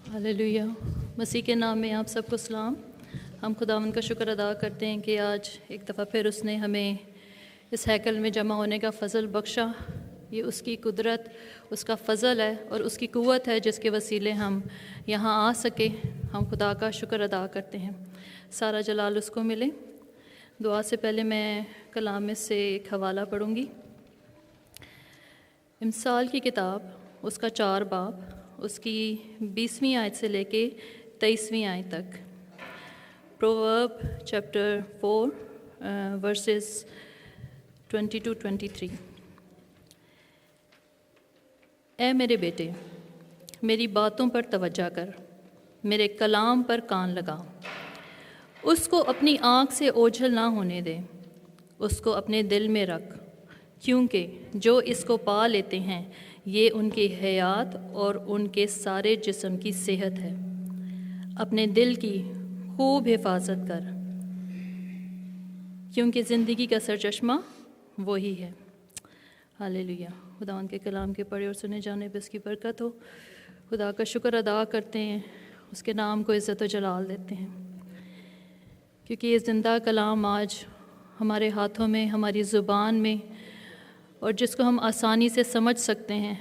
Hallelujah. मसीह के नाम में आप सबको सलाम। हम खुदावंद का शुक्र अदा करते हैं कि आज एक दफ़ा फिर उसने हमें इस हैकल में जमा होने का फ़ज़ल बख्शा। ये उसकी कुदरत, उसका फ़ज़ल है और उसकी क़ुव्वत है जिसके वसीले हम यहाँ आ सके। हम खुदा का शुक्र अदा करते हैं। सारा जलाल उसको मिले। दुआ से पहले मैं कलाम में से एक हवाला पढ़ूँगी। इमसाल की किताब उसका 4 बाब उसकी 20वीं आयत से लेके 23वीं आयत तक। Proverb chapter 4 versus 20-23। ऐ मेरे बेटे, मेरी बातों पर तवज्जो कर, मेरे कलाम पर कान लगा। उसको अपनी आँख से ओझल ना होने दे, उसको अपने दिल में रख, क्योंकि जो इसको पा लेते हैं ये उनकी हयात और उनके सारे जिस्म की सेहत है। अपने दिल की खूब हिफाजत कर, क्योंकि ज़िंदगी का सरचश्मा वही है। हालेलुया। खुदा उनके कलाम के पढ़े और सुने जाने पर उसकी बरकत हो। खुदा का शुक्र अदा करते हैं, उसके नाम को इज़्ज़त व जलाल देते हैं, क्योंकि ये ज़िंदा कलाम आज हमारे हाथों में, हमारी ज़ुबान में, और जिसको हम आसानी से समझ सकते हैं।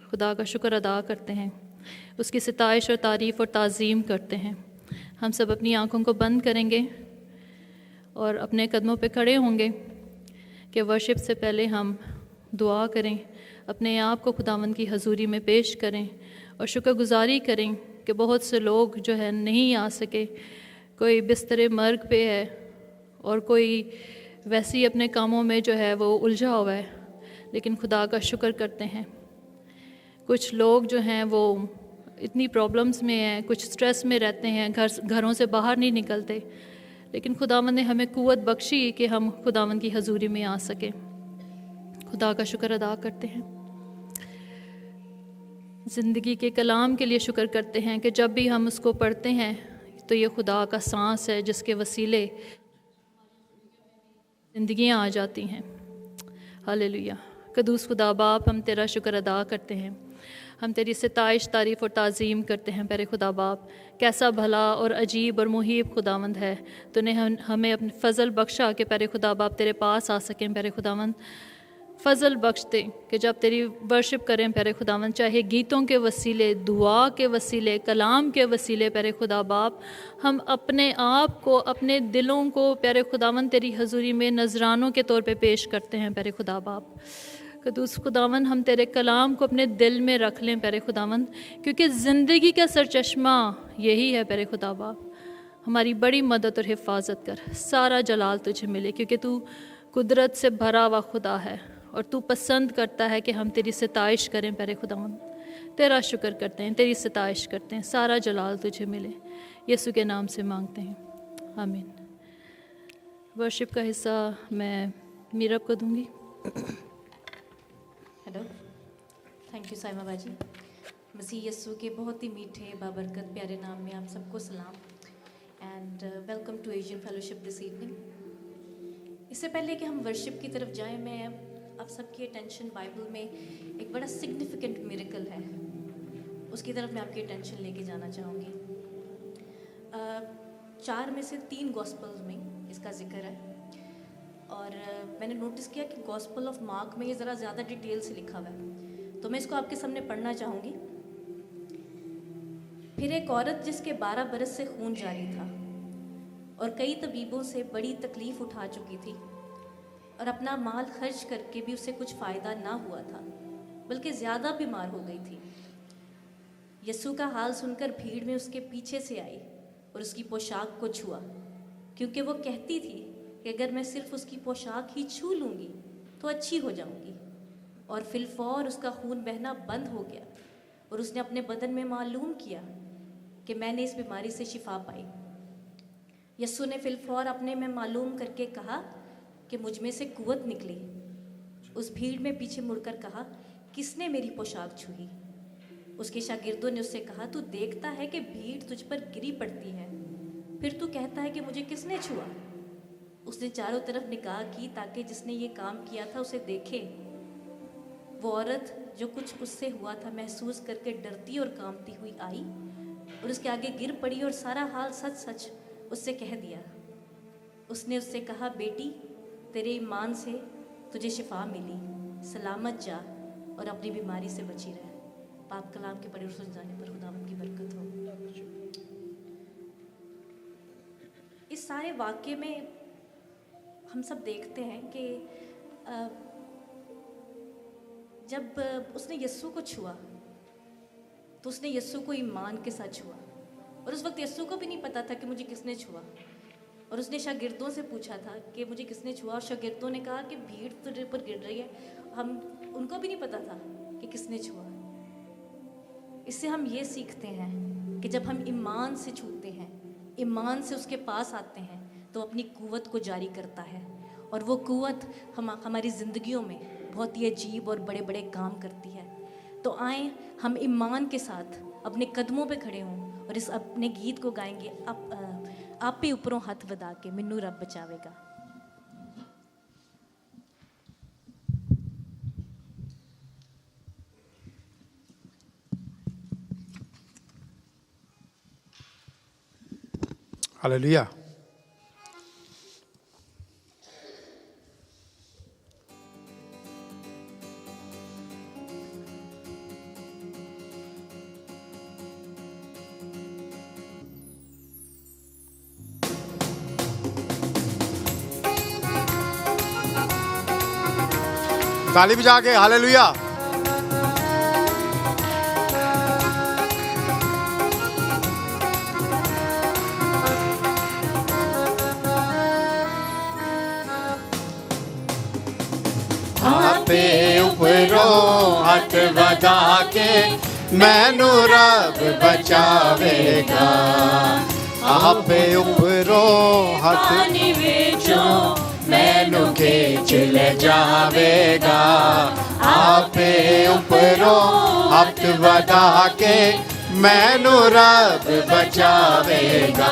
खुदा का शुक्र अदा करते हैं, उसकी सिताइश और तारीफ़ और ताज़ीम करते हैं। हम सब अपनी आँखों को बंद करेंगे और अपने कदमों पे खड़े होंगे कि वर्शिप से पहले हम दुआ करें, अपने आप को खुदावंद की हजूरी में पेश करें और शुक्रगुजारी करें कि बहुत से लोग जो है नहीं आ सके। कोई बिस्तरे मर्ग पे है और कोई वैसे ही अपने कामों में जो है वो उलझा हुआ है, लेकिन खुदा का शुक्र करते हैं। कुछ लोग जो हैं वो इतनी प्रॉब्लम्स में हैं, कुछ स्ट्रेस में रहते हैं, घरों से बाहर नहीं निकलते, लेकिन खुदावंद ने हमें क़ुव्वत बख्शी कि हम खुदावंद की हजूरी में आ सके। खुदा का शुक्र अदा करते हैं। ज़िंदगी के कलाम के लिए शुक्र करते हैं कि जब भी हम उसको पढ़ते हैं तो ये खुदा का सांस है जिसके वसीले ज़िंदगियाँ आ जाती हैं। हालेलुया। कदूस खुदा बाप, हम तेरा शुक्र अदा करते हैं, हम तेरी सिताइश, तारीफ़ और ताज़ीम करते हैं। प्यारे खुदा बाप, कैसा भला और अजीब और मुहीब खुदावंद है। तूने हमें अपने फ़ज़ल बख्शा कि प्यारे खुदा बाप तेरे पास आ सकें। प्यारे खुदावंद फ़ज़ल बख्श दे कि जब तेरी वर्शिप करें प्यारे खुदावंद, चाहे गीतों के वसीले, दुआ के वसीले, कलाम के वसीले, प्यारे खुदा बाप हम अपने आप को, अपने दिलों को प्यारे खुदावंद तेरी हजूरी में नजरानों के तौर पे पेश करते हैं। प्यारे खुदा बाप कदूस खुदावंद, हम तेरे कलाम को अपने दिल में रख लें प्यारे खुदावंद, क्योंकि ज़िंदगी का सरचश्मा यही है। प्यारे खुदा बाप हमारी बड़ी मदद और हिफाजत कर। सारा जलाल तुझे मिले, क्योंकि तू कुदरत से भरा हुआ खुदा है और तू पसंद करता है कि हम तेरी सिताइश करें। प्यारे खुदावंद तेरा शुक्र करते हैं, तेरी सिताइश करते हैं। सारा जलाल तुझे मिले, यीशु के नाम से मांगते हैं, आमीन। वर्शिप का हिस्सा मैं मीरब को दूंगी। हेलो, थैंक यू साइमा बाजी। मसीह यस्सु के बहुत ही मीठे बाबरकत प्यारे नाम में आप सबको सलाम and welcome to Asian fellowship this evening. इससे पहले कि हम वर्शिप की तरफ जाएं, मैं आप सबकी अटेंशन बाइबल में एक बड़ा सिग्निफिकेंट मिरेकल है, उसकी तरफ मैं आपकी अटेंशन लेके जाना चाहूँगी। 4 में से 3 गॉस्पल्स में इसका जिक्र है, और मैंने नोटिस किया कि गॉस्पल ऑफ मार्क में ये ज़रा ज़्यादा डिटेल से लिखा हुआ है, तो मैं इसको आपके सामने पढ़ना चाहूँगी। फिर एक औरत जिसके 12 बरस से खून जारी था और कई तबीबों से बड़ी तकलीफ़ उठा चुकी थी और अपना माल खर्च करके भी उसे कुछ फ़ायदा ना हुआ था, बल्कि ज़्यादा बीमार हो गई थी। यीशु का हाल सुनकर भीड़ में उसके पीछे से आई और उसकी पोशाक को छुआ, क्योंकि वो कहती थी कि अगर मैं सिर्फ उसकी पोशाक ही छू लूँगी तो अच्छी हो जाऊँगी। और फिलफौर उसका खून बहना बंद हो गया और उसने अपने बदन में मालूम किया कि मैंने इस बीमारी से शिफा पाई। यस्सु ने फिलफौर अपने में मालूम करके कहा कि मुझ में से कुव्वत निकली। उस भीड़ में पीछे मुड़कर कहा, किसने मेरी पोशाक छुई? उसके शागिर्दों ने उससे कहा, तू देखता है कि भीड़ तुझ पर गिरी पड़ती है, फिर तू कहता है कि मुझे किसने छुआ? उसने चारों तरफ निगाह की ताकि जिसने ये काम किया था उसे देखे। वो औरत जो कुछ उससे हुआ था महसूस करके डरती और कांपती हुई आई और उसके आगे गिर पड़ी और सारा हाल सच सच उससे कह दिया। उसने उससे कहा, बेटी, तेरे ईमान से तुझे शिफा मिली, सलामत जा और अपनी बीमारी से बची रह। पाक कलाम के पढ़े और सुन जाने पर खुदावंद की बरकत हो। इस सारे वाक्य में हम सब देखते हैं कि जब उसने यस्सु को छुआ तो उसने यस्सु को ईमान के साथ छुआ, और उस वक्त यस्सु को भी नहीं पता था कि मुझे किसने छुआ। और उसने शागिर्दों से पूछा था कि मुझे किसने छुआ, और शागिर्दों ने कहा कि भीड़ तुझे पर गिर रही है, उनको भी नहीं पता था कि किसने छुआ। इससे हम ये सीखते हैं कि जब हम ईमान से छूते हैं, ईमान से उसके पास आते हैं, तो अपनी कुव्वत को जारी करता है, और वो कुव्वत हमारी ज़िंदगियों में बहुत ही अजीब और बड़े बड़े काम करती है। तो आए हम ईमान के साथ अपने कदमों पे खड़े हों और इस अपने गीत को गाएंगे, आप पे ऊपरों हाथ वधा के मिन्नू रब बचावेगा। हालेलुया। ताली बजा के हालेलुया। आपे उपरों हथ वधा के मैनू रब बचावेगा। आपे उपरों हथ मैनू खींच ले जावेगा। आपे उपरों हथ वधा के मैनू रब बचावेगा।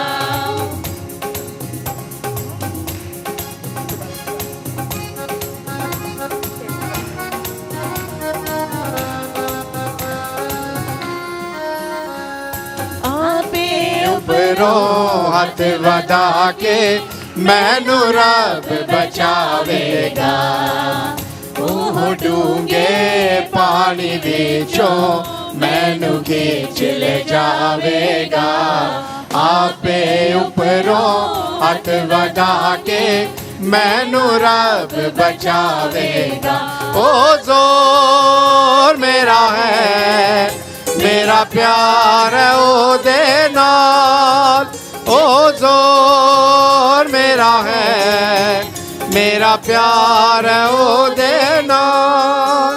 उपरों हथ वधा के मैनू रब बचावेगा। ओह डूंगे पानी विचों मैनू खींच ले जावेगा। आपे उपरों हथ वधा के मैनू रब बचावेगा। ओ जोर मेरा है, मेरा प्यार है ओदे नाल। ओ जोर मेरा है, मेरा प्यार है ओदे नाल।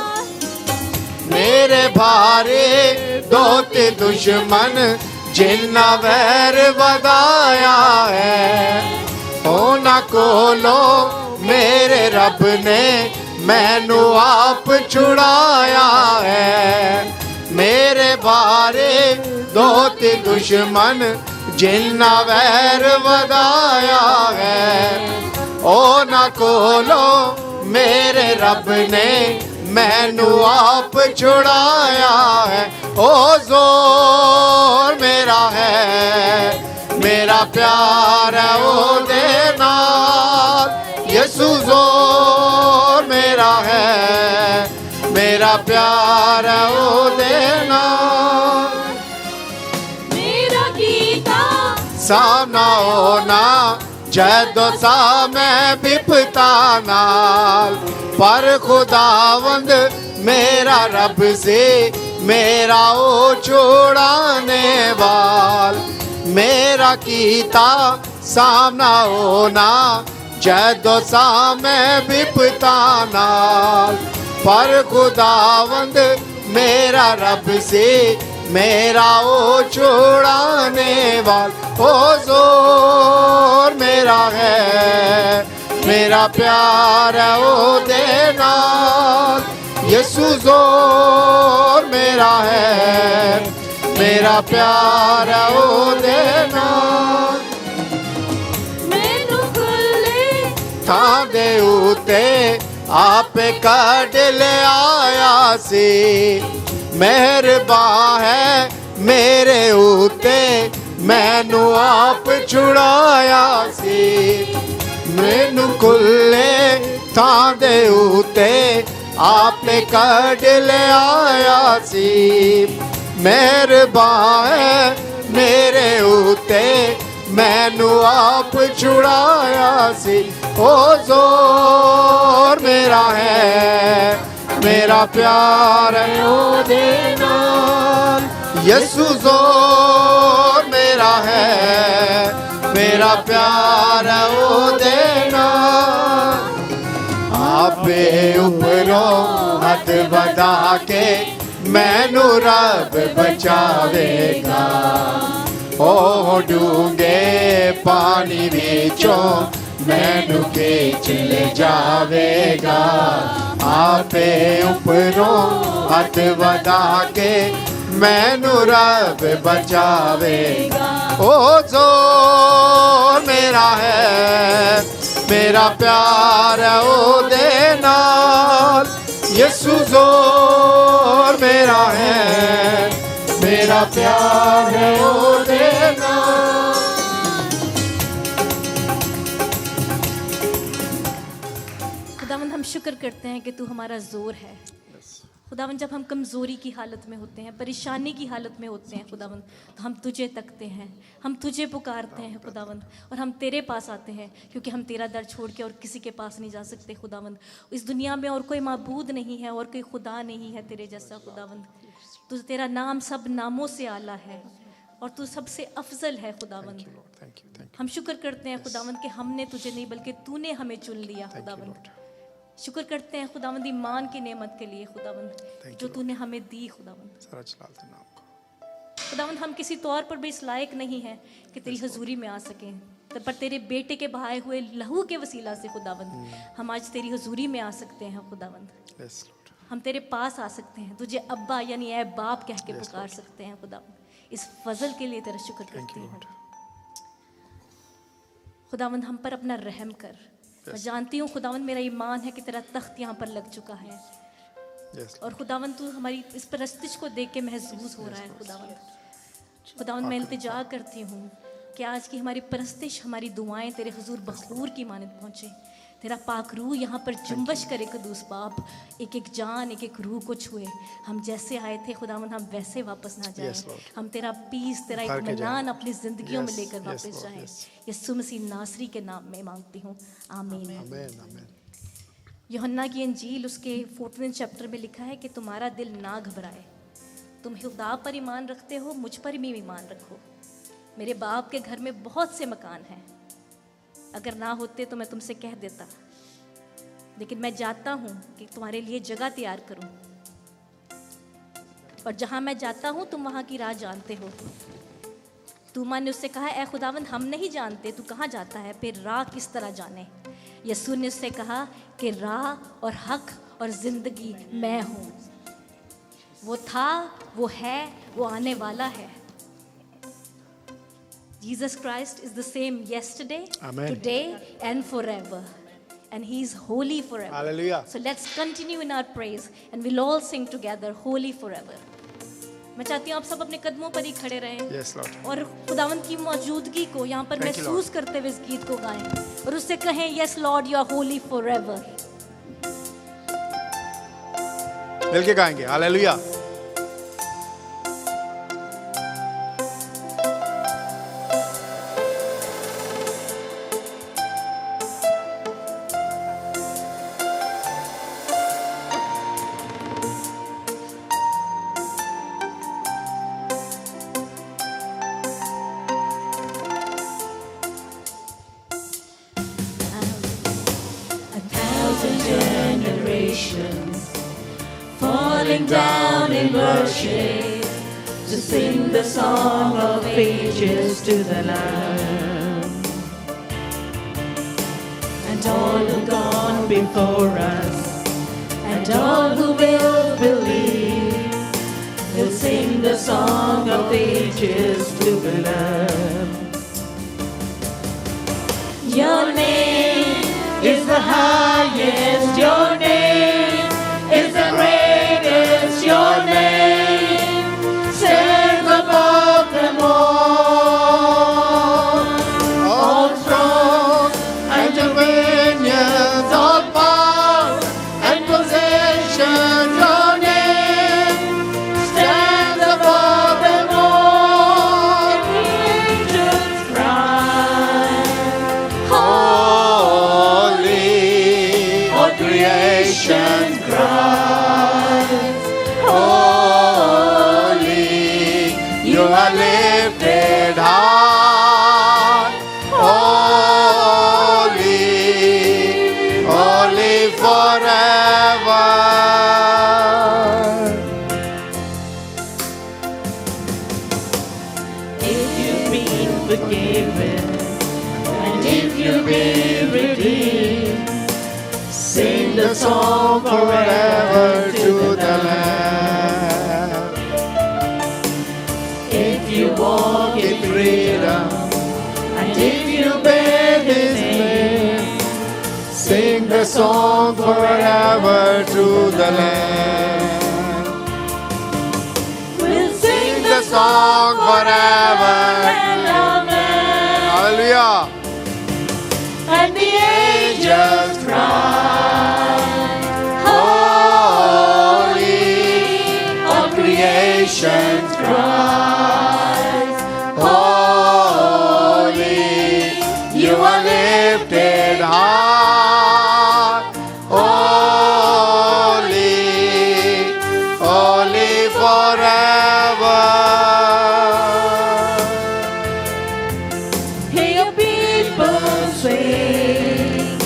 मेरे भारे दोत दुश्मन जिन्ना वैर वधाया है, उन्हां कोलों मेरे रब ने मैनू आप छुड़ाया है। मेरे बारे दोत दुश्मन जिन्ना वैर वधाया है, ओ ना कोलो मेरे रब ने मैनू आप छुड़ाया है। ओ जोर मेरा है, मेरा प्यार है ओदे नाल। यसू जोर मेरा है, मेरा प्यार है ओदे नाल। मेरा कीता सामना होना जदों सा मैं बिपता नाल, पर खुदावंद मेरा रब से मेरा ओ छुड़ाने वाल। मेरा कीता सामना होना जदों सा मैं बिपता नाल, पर खुदावंद मेरा रब से मेरा ओ छुड़ाने वाल। ओ जोर मेरा है, मेरा प्यार है ओदे नाल। यसू जोर मेरा है, मेरा प्यार है ओदे नाल। मैनू खुले ਥਾਂ ਦੇ ਉਤੇ ਆਪੇ ਕੱਢ ਲਿਆਇਆ ਸੀ ਮਿਹਰਬਾਨ ਹੈ ਮੇਰੇ ਉਤੇ ਮੈਨੂੰ ਆਪ ਛੁਡਾਇਆ ਸੀ ਮੈਨੂੰ ਖੁੱਲੇ ਥਾਂ ਦੇ ਉਤੇ ਆਪੇ ਕੱਢ ਲਿਆਇਆ ਸੀ ਮਿਹਰਬਾਨ ਹੈ ਮੇਰੇ ਉਤੇ ਮੈਨੂੰ ਆਪ ਛੁਡਾਇਆ ਸੀ ਉਹ ਜ਼ੋਰ ਮੇਰਾ ਹੈ ਮੇਰਾ ਪਿਆਰ ਹੈ ਉਹਦੇ ਨਾਲ ਯਿਸੂ ਜ਼ੋਰ ਮੇਰਾ ਹੈ ਮੇਰਾ ਪਿਆਰ ਹੈ ਉਹਦੇ ਨਾਲ ਆਪੇ ਉੱਪਰੋਂ ਹੱਥ ਵਧਾ ਕੇ ਮੈਨੂੰ ਰੱਬ ਬਚਾਵੇਗਾ ਉਹ ਡੂੰਘੇ ਪਾਣੀ ਵਿੱਚੋਂ ਮੈਨੂੰ ਖਿੱਚ ਲੈ ਜਾਵੇਗਾ ਆਪੇ ਉੱਪਰੋਂ ਹੱਥ ਵਧਾ ਕੇ ਮੈਨੂੰ ਰੱਬ ਬਚਾਵੇਗਾ ਉਹ ਜ਼ੋਰ ਮੇਰਾ ਹੈ ਮੇਰਾ ਪਿਆਰ ਹੈ ਉਹਦੇ ਨਾਲ ਯਿਸੂ ਜ਼ੋਰ ਮੇਰਾ ਹੈ ਮੇਰਾ ਪਿਆਰ ਹੈ ਉਹਦੇ ਨਾਲ खुदावंद हम शुक्र करते हैं कि तू हमारा ज़ोर है खुदावंद जब हम कमज़ोरी की हालत में होते हैं परेशानी की हालत में होते हैं खुदावंद तो हम तुझे तकते हैं हम तुझे पुकारते हैं खुदावंद और हम तेरे पास आते हैं क्योंकि हम तेरा दर छोड़ के और किसी के पास नहीं जा सकते खुदावंद इस दुनिया में और कोई माबूद नहीं है और कोई खुदा नहीं है तेरे जैसा खुदावंद तू तेरा नाम सब नामों से आला है और तू सबसे अफजल है खुदावंद हम शुक्र करते हैं खुदावंद कि हमने तुझे नहीं बल्कि तूने हमें चुन लिया खुदावंद शुक्र करते हैं खुदावंद ईमान की नेमत के लिए खुदावंद जो तूने हमें दी खुदावंद खुदावंद हम किसी तौर पर भी इस लायक नहीं है कि तेरी हजूरी में आ सकें पर तेरे बेटे के बहाए हुए लहू के वसीला से खुदावंद हम आज तेरी हजूरी में आ सकते हैं खुदावंद हम तेरे पास आ सकते हैं तुझे अब्बा यानी ऐ बाप कह के पुकार सकते हैं खुदावंद इस फजल के लिए तेरा शुक्र करती हूँ खुदावंद हम पर अपना रहम कर मैं जानती हूँ खुदावंद मेरा ईमान है कि तेरा तख्त यहाँ पर लग चुका है और खुदावंद तू हमारी इस परस्तिश को देख के महसूस हो रहा है खुदावंद मैं इल्तिजा करती हूँ कि आज की हमारी परस्तिश हमारी दुआएं तेरे हुजूर बखूर की मानद पहुँचे तेरा पाक रूह यहाँ पर जुम्बश करे कदूस बाप एक एक जान एक एक रूह को छुए हम जैसे आए थे खुदावंद हम वैसे वापस ना जाए हम तेरा पीस तेरा इत्मीनान अपनी ज़िंदगियों में लेकर वापस जाएं यीशु मसीह नासरी के नाम में मांगती हूँ आमीन यूहन्ना की इंजील उसके 14वें चैप्टर में लिखा है कि तुम्हारा दिल ना घबराए तुम खुदा पर ईमान रखते हो मुझ पर भी ईमान रखो मेरे बाप के घर में बहुत से मकान हैं अगर ना होते तो मैं तुमसे कह देता लेकिन मैं जाता हूँ कि तुम्हारे लिए जगह तैयार करूँ और जहाँ मैं जाता हूँ तुम वहाँ की राह जानते हो तूमा ने उससे कहा ए खुदावंद हम नहीं जानते तू कहाँ जाता है फिर राह किस तरह जाने यीशु ने उससे कहा कि राह और हक और ज़िंदगी मैं हूँ वो था वो है वो आने वाला है Jesus Christ is the same yesterday, Amen. Today and forever. And He is holy forever. Hallelujah. So let's continue in our praise and we'll all sing together, holy forever. मैं चाहती हूँ आप सब अपने कदमों पर ही खड़े रहें yes, Lord. और खुदावंद की मौजूदगी को यहाँ पर महसूस करते हुए इस गीत को गाएं और उससे कहें yes Lord you are holy forever. मिलके गाएंगे hallelujah falling down in worship to sing the song of ages to the Lamb. And all who gone before us, and all who will believe, will sing the song of ages to the Lamb. Your name is highest, your name is the greatest, your name stands above them all. All thrones and dominions, all power and possessions, your name stands above them all. Angels cry, Holy, all creation cries, holy, you are lifted high, holy, holy forever. if you've been forgiven, and if you've been redeemed, sing the song forever to the Lamb. If you walk in freedom, and if you bear His name, Sing the song forever to the Lamb. we'll sing The song forever. and amen. Hallelujah. And the angels cry, Holy, all creation cries, holy, you are lifted high, holy, holy forever. hear your people sing,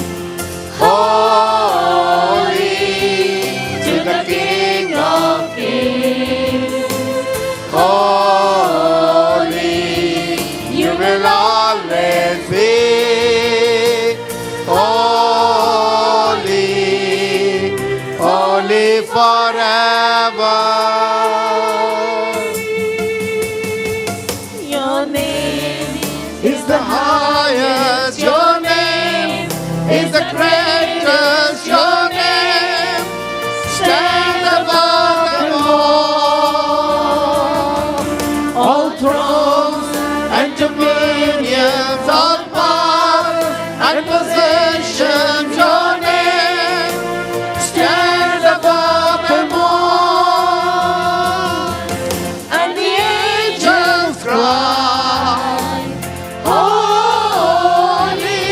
Holy to the King of Kings. holy, you will always be holy, holy forever. Your name Is the highest, your name is the greatest, your name stands above them all thrones and dominions, all power and possessions, your name stands above them all. and the Angels cry, holy,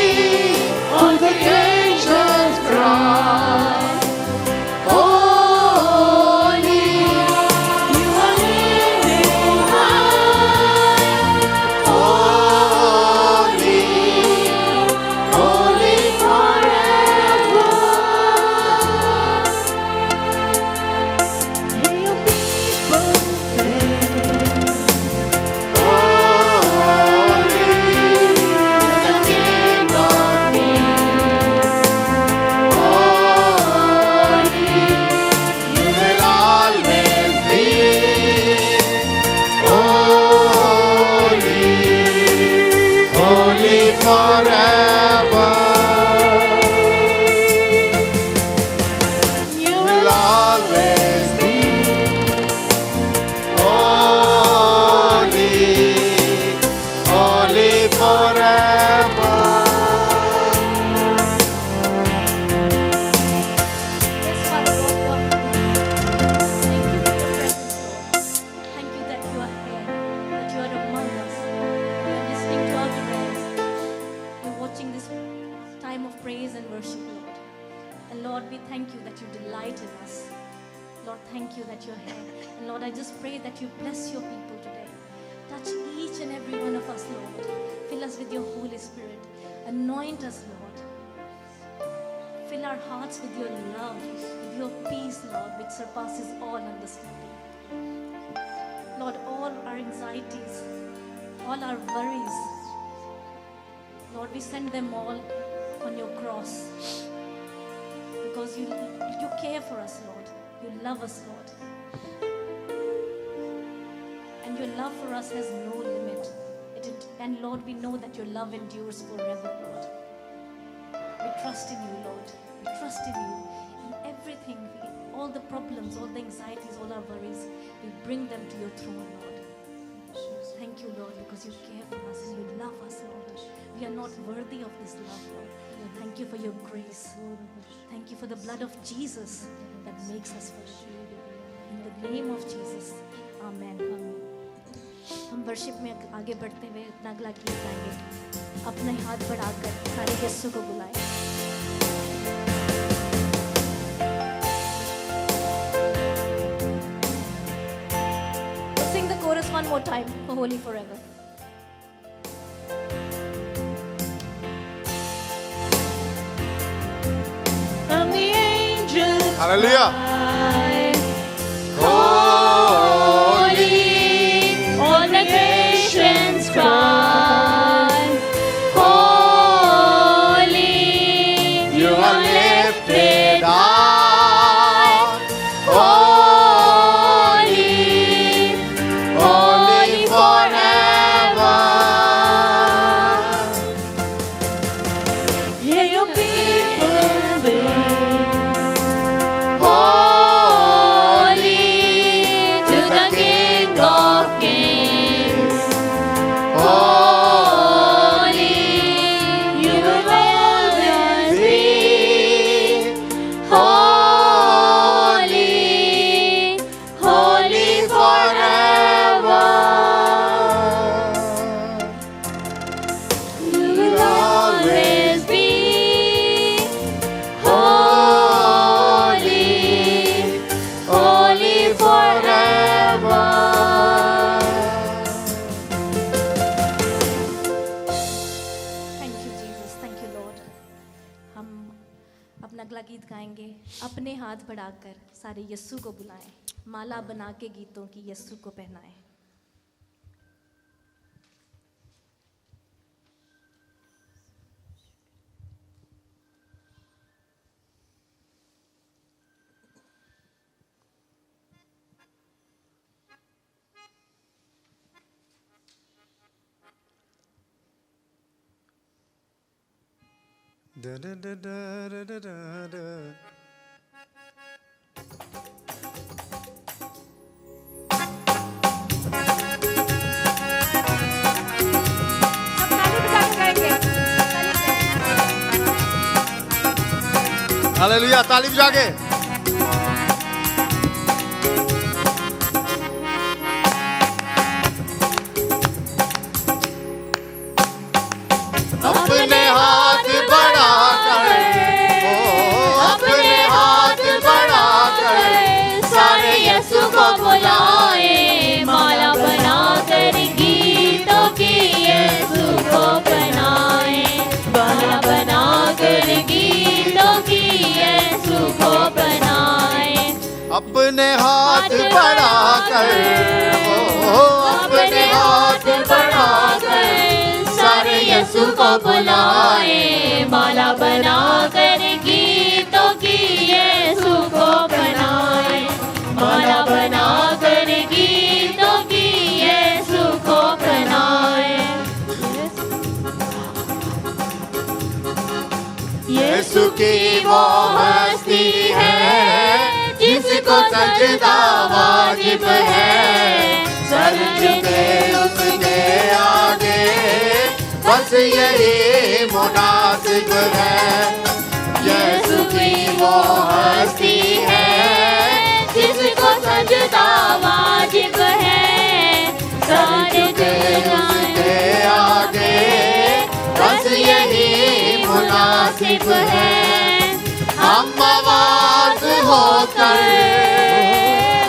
all the angels cry, holy, you are living high, holy, holy forever. Hear your people sing, holy, the King of Kings. holy, you will always be holy, holy forever. You Will always be holy, holy forever. Yes, Father God, thank you for your presence, Lord. Thank you that you are here, that you are among us. You're listening to our prayers. You're watching this time of praise and worship, Lord. And Lord, we thank you that you delight in us. Lord, thank you that you're here. And Lord, I just pray that you bless your people today. Touch each and every one of us, Lord. Fill us with your Holy Spirit. Anoint us, Lord. Fill our hearts with your love, with your peace, Lord, which surpasses all understanding. Lord, all our anxieties, all our worries, Lord, we send them all on your cross. Because you care for us, Lord. You love us, Lord. And your love for us has no limit. And Lord, we know that your love endures forever, Lord. We trust in you, Lord. We trust in you. In everything, all the problems, all the anxieties, all our worries, we bring them to your throne, Lord. Thank you, Lord, because you care for us. You love us, Lord. We are not worthy of this love, Lord. Thank you for your grace. Thank you for the blood of Jesus that makes us worthy. In the name of Jesus. Amen. हम worship में आगे बढ़ते हुए अपना अगला गीत गाएंगे. अपने हाथ बढ़ाकर सारे यीशु को बुलाएं. Sing the chorus one more time for Holy Forever. And the angels Hallelujah. cry, Holy, All the nations cry, holy, you are lifted high. Holy, holy forever. hear your people sing. Holy, to the King of Kings. holy, You will always be holy, holy forever. You will always be Holy, holy forever. Thank you, Jesus. Thank you, Lord. हम अपना अगला गीत गाएंगे. अपने हाथ बढ़ाकर सारे यीशु को बुलाएं. माला बना के गीतों की यीशु को पहनाएं. Da da da da da da da da. सब ताली बजा के गाएंगे. हालेलुया, ताली बजा के. अपने हाथ बढ़ाकर, ओ अपने हाथ बढ़ाकर सारे यीशु को बुलाए. माला बनाकर गीतों की यीशु को बनाए. माला बनाकर गीतों की यीशु को बनाए. अपने हाथ बढ़ाकर, ओ अपने हाथ बढ़ाकर सारे यीशु को बुलाए. माला बनाकर गीतों की यीशु को बनाए. माला बनाकर गीतों की यीशु को बनाए. यीशु की वो हस्ती है जिसको सजदा वाजिब है. सर झुके उसके आगे, बस यही मुनासिब है. यीशु की वो हस्ती है जिसको सजदा वाजिब है. सर झुके उसके आगे, बस यही मुनासिब है. हम आवाज होकर,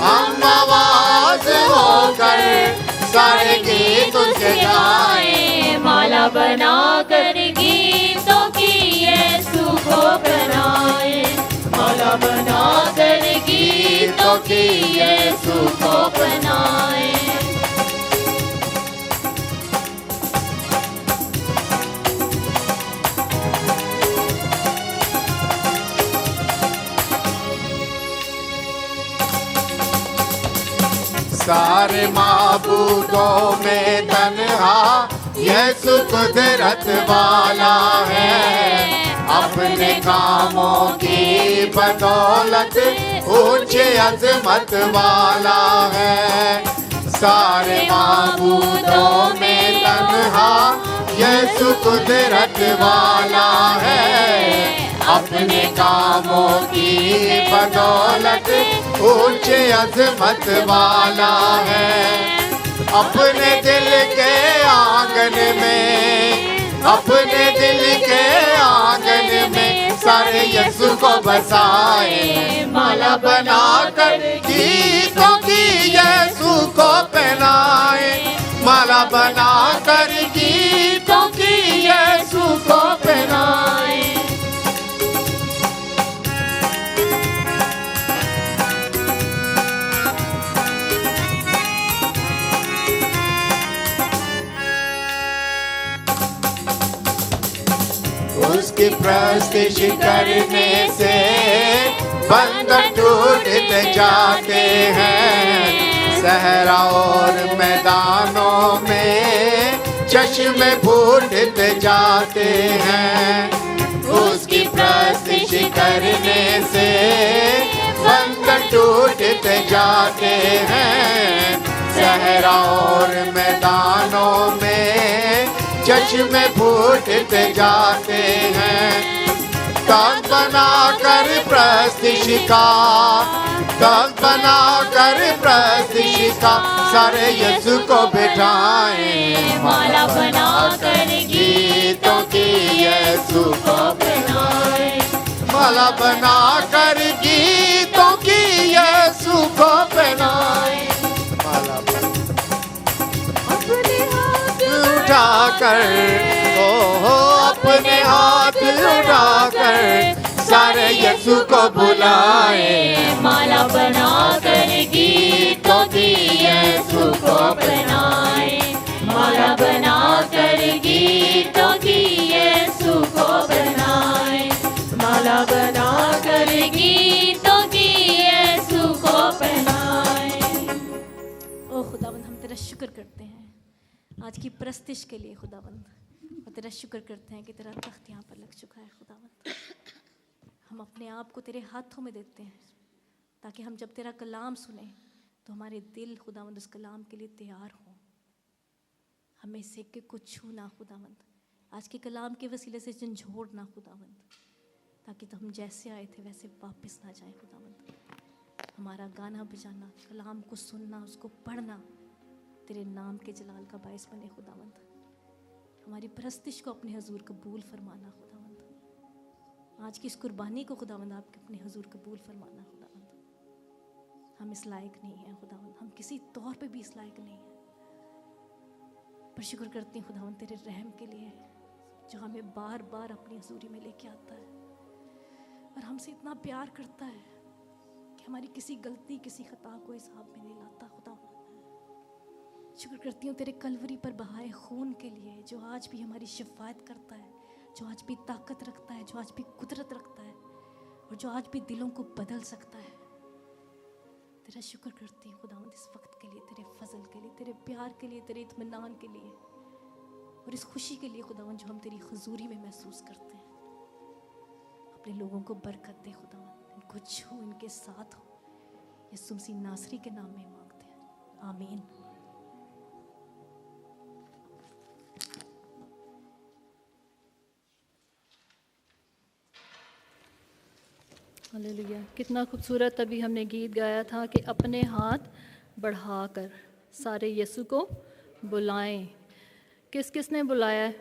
हम आवाज होकर सारे गीत उनसे गाएं. माला बनाकर गीतों की यीशु को बनाए. माला बनाकर गीतों की यीशु को बनाए. सारे माबूदों में तन्हा यीशु कुदरत वाला है. अपने कामों की बदौलत ऊंचे अजमत वाला है। सारे माबूदों में तन्हा यीशु कुदरत वाला है। अपने कामों की बदौलत ऊंचे अजमत वाला है। अपने दिल के आंगन में, अपने दिल के आंगन में सारे यीशु को बसाए। माला बनाकर गीतों की यीशु को पहनाए। माला बनाकर गीतों की यीशु को पहनाए। उसकी प्रस्तिश करने से बंधन टूटते जाते हैं। सहरा और मैदानों में चश्मे फूटते जाते हैं। उसकी प्रस्तिश करने से बंधन टूटते जाते हैं। सहरा और मैदानों में चश्मे फूटते जाते हैं। तख्त बनाकर प्रस्तिशिका, तख्त बनाकर प्रस्तिशिका सारे यीशु को बिठाएं। माला बनाकर गीतों की यीशु को पहनाएं। माला बनाकर गीतों की यीशु को पहनाएं। माला उठाकर, ओ अपने हाथ उठाकर सारे यीशु को बुलाए। माला बनाकर गीतों की यीशु को पहनाए। माला बनाकर गीतों की यीशु को पहनाए। माला बनाकर गीतों की यीशु को पहनाए। ओ खुदावंद, हम तेरा शुक्र करते हैं आज की प्रस्तिश के लिए खुदावंद, और तेरा शुक्र करते हैं कि तेरा तख्त यहाँ पर लग चुका है खुदावंद। हम अपने आप को तेरे हाथों में देते हैं ताकि हम जब तेरा कलाम सुने तो हमारे दिल खुदावंद उस कलाम के लिए तैयार हों। हमें से के कुछ छूना खुदावंद, आज के कलाम के वसीले से झंझोड़ना खुदावंद, ताकि तो हम जैसे आए थे वैसे वापस ना जाए खुदावंद। हमारा गाना बजाना, कलाम को सुनना, उसको पढ़ना तेरे नाम के जलाल का बायस बने खुदावंद। हमारी प्रस्तिश को अपने हुजूर कबूल फरमाना खुदावंद। आज की इस कुर्बानी को खुदावंद आपके अपने हुजूर कबूल फरमाना खुदावंद। हम इस लायक नहीं हैं खुदावंद, हम किसी तौर पे भी इस लायक नहीं हैं, पर शुक्र करती हूँ खुदावंद तेरे रहम के लिए जो हमें बार बार अपनी हुजूरी में लेके आता है और हमसे इतना प्यार करता है कि हमारी किसी गलती, किसी खता को हिसाब में नहीं लाता खुदावंद। शुक्र करती हूँ तेरे कलवरी पर बहाए खून के लिए जो आज भी हमारी शिफायत करता है, जो आज भी ताकत रखता है, जो आज भी कुदरत रखता है और जो आज भी दिलों को बदल सकता है। तेरा शुक्र करती हूँ खुदावंद इस वक्त के लिए, तेरे फजल के लिए, तेरे प्यार के लिए, तेरे इत्मीनान के लिए और इस खुशी के लिए खुदावंद जो हम तेरी हुजूरी में महसूस करते हैं। अपने लोगों को बरकत दे खुदावंद, इनको छू, इनके साथ हो। यीशु मसीह नासरी के नाम में मांगते हैं, आमीन। हालेलुया। कितना खूबसूरत अभी हमने गीत गाया था कि अपने हाथ बढ़ाकर सारे यीशु को बुलाएं। किस किस ने बुलाया है?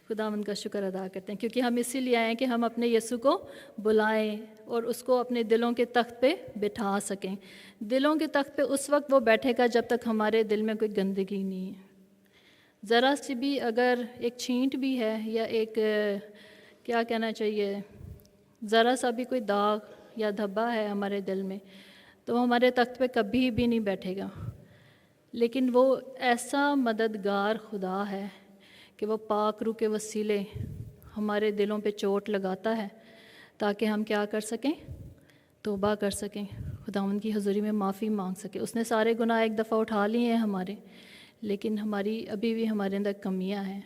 खुदावंद का शुक्र अदा करते हैं क्योंकि हम इसीलिए आए हैं कि हम अपने यीशु को बुलाएं और उसको अपने दिलों के तख्त पे बिठा सकें। दिलों के तख्त पे उस वक्त वो बैठेगा जब तक हमारे दिल में कोई गंदगी नहीं है। ज़रा सी भी अगर एक छींट भी है या एक क्या कहना चाहिए, ज़रा सा भी कोई दाग या धब्बा है हमारे दिल में तो वो हमारे तख्त पे कभी भी नहीं बैठेगा। लेकिन वो ऐसा मददगार खुदा है कि वो पाक रूह के वसीले हमारे दिलों पे चोट लगाता है ताकि हम क्या कर सकें, तौबा कर सकें, खुदावंद की हुजूरी में माफ़ी मांग सकें। उसने सारे गुनाह एक दफ़ा उठा लिए हैं हमारे, लेकिन हमारी अभी भी हमारे अंदर कमियां हैं।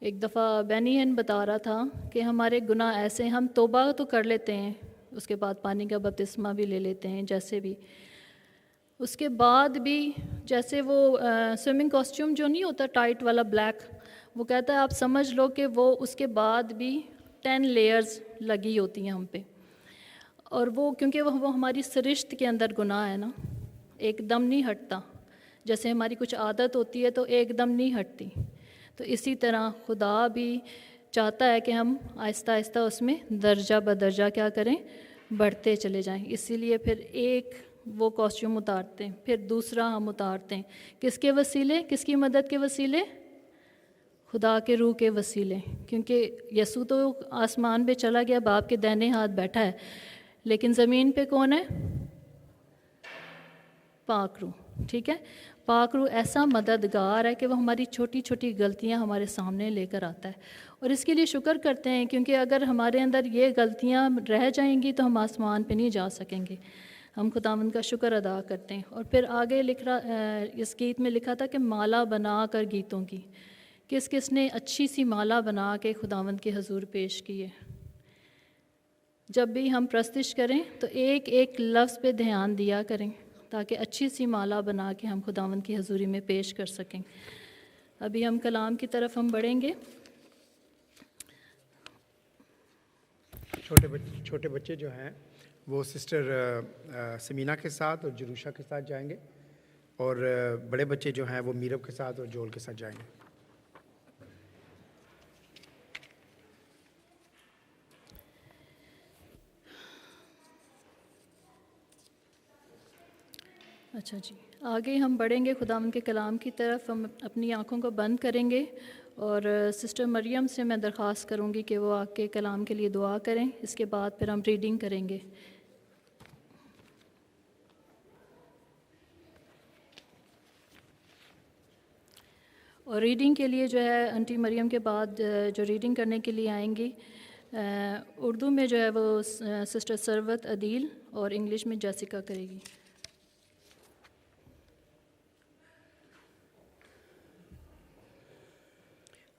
ایک دفعہ بینیہن بتا رہا تھا کہ ہمارے گناہ ایسے ہیں، ہم توبہ تو کر لیتے ہیں، اس کے بعد پانی کا بپتسمہ بھی لے لیتے ہیں جیسے بھی، اس کے بعد بھی جیسے وہ سوئمنگ کاسٹیوم جو نہیں ہوتا ٹائٹ والا بلیک، وہ کہتا ہے آپ سمجھ لو کہ وہ اس کے بعد بھی 10 لیئرز لگی ہوتی ہیں ہم پہ، اور وہ کیونکہ وہ ہماری سرشت کے اندر گناہ ہے نا، ایک دم نہیں ہٹتا، جیسے ہماری کچھ عادت ہوتی ہے تو ایک دم نہیں ہٹتی، تو اسی طرح خدا بھی چاہتا ہے کہ ہم آہستہ آہستہ اس میں درجہ بدرجہ کیا کریں، بڑھتے چلے جائیں، اسی لیے پھر ایک وہ کاسٹیوم اتارتے ہیں، پھر دوسرا ہم اتارتے ہیں، کس کے وسیلے، کس کی مدد کے وسیلے، خدا کے روح کے وسیلے، کیونکہ یسوع تو آسمان پہ چلا گیا، باپ کے دائنے ہاتھ بیٹھا ہے، لیکن زمین پہ کون ہے؟ پاک روح، ٹھیک ہے، پاک روح ایسا مددگار ہے کہ وہ ہماری چھوٹی چھوٹی غلطیاں ہمارے سامنے لے کر آتا ہے، اور اس کے لیے شکر کرتے ہیں، کیونکہ اگر ہمارے اندر یہ غلطیاں رہ جائیں گی تو ہم آسمان پہ نہیں جا سکیں گے، ہم خداوند کا شکر ادا کرتے ہیں۔ اور پھر آگے لکھ رہا اس گیت میں لکھا تھا کہ مالا بنا کر گیتوں کی، کس کس نے اچھی سی مالا بنا کے خداوند کے حضور پیش کی ہے؟ جب بھی ہم پرستش کریں تو ایک ایک لفظ پہ دھیان دیا کریں تاکہ اچھی سی مالا بنا کے ہم خداوند کی حضوری میں پیش کر سکیں۔ ابھی ہم کلام کی طرف ہم بڑھیں گے۔ چھوٹے بچے جو ہیں وہ سسٹر سمینہ کے ساتھ اور جروشا کے ساتھ جائیں گے، اور بڑے بچے جو ہیں وہ میرب کے ساتھ اور جول کے ساتھ جائیں گے۔ اچھا جی، آگے ہم بڑھیں گے خداوند کے کلام کی طرف، ہم اپنی آنکھوں کو بند کریں گے، اور سسٹر مریم سے میں درخواست کروں گی کہ وہ آ کے کلام کے لیے دعا کریں، اس کے بعد پھر ہم ریڈنگ کریں گے۔ اور ریڈنگ کے لیے جو ہے انٹی مریم کے بعد جو ریڈنگ کرنے کے لیے آئیں گی، اردو میں جو ہے وہ سسٹر ثروت عدیل، اور انگلش میں جیسیکا کرے گی۔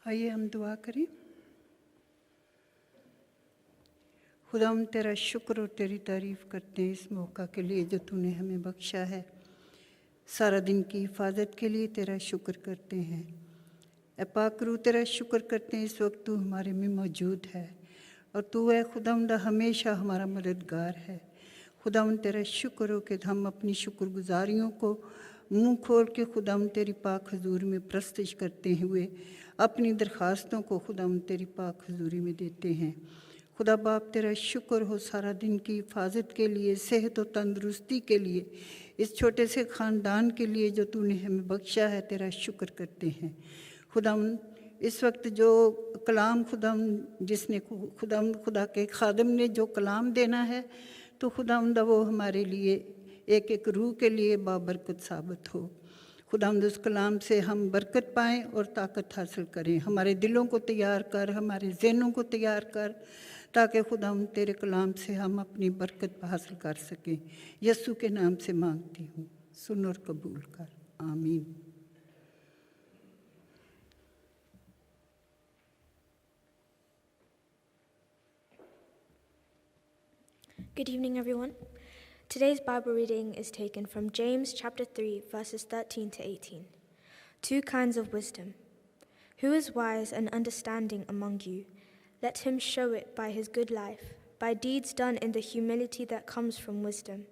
آئیے ہم دعا کریں۔ خدا ہم تیرا شکر اور تیری تعریف کرتے ہیں اس موقع کے لیے جو تو نے ہمیں بخشا ہے، سارا دن کی حفاظت کے لیے تیرا شکر کرتے ہیں۔ اے پاک روح، تیرا شکر کرتے ہیں اس وقت تو ہمارے میں موجود ہے، اور تو اے خداوند ہمیشہ ہمارا مددگار ہے۔ خداوند تیرا شکر ہو کہ ہم اپنی شکر گزاریوں کو منہ کھول کے خداوند تیری پاک حضور میں پرستش کرتے ہوئے اپنی درخواستوں کو خداوند تیری پاک حضوری میں دیتے ہیں۔ خدا باپ تیرا شکر ہو سارا دن کی حفاظت کے لیے، صحت و تندرستی کے لیے، اس چھوٹے سے خاندان کے لیے جو تو نے ہمیں بخشا ہے، تیرا شکر کرتے ہیں۔ خداوند اس وقت جو کلام خداوند جس نے خداوند خدا کے خادم نے جو کلام دینا ہے، تو خداوند وہ ہمارے لیے ایک ایک روح کے لیے بابرکت ثابت ہو۔ خداوند اس کلام سے ہم برکت پائیں اور طاقت حاصل کریں۔ ہمارے دلوں کو تیار کر، ہمارے ذہنوں کو تیار کر، تاکہ خداوند تیرے کلام سے ہم اپنی برکت حاصل کر سکیں۔ یسوع کے نام سے مانگتی ہوں، سن اور قبول کر، آمین۔ Good evening, everyone. Today's Bible reading is taken from James chapter 3, verses 13 to 18. Two kinds of wisdom. Who is wise and understanding among you? Let him show it by his good life, by deeds done in the humility that comes from wisdom.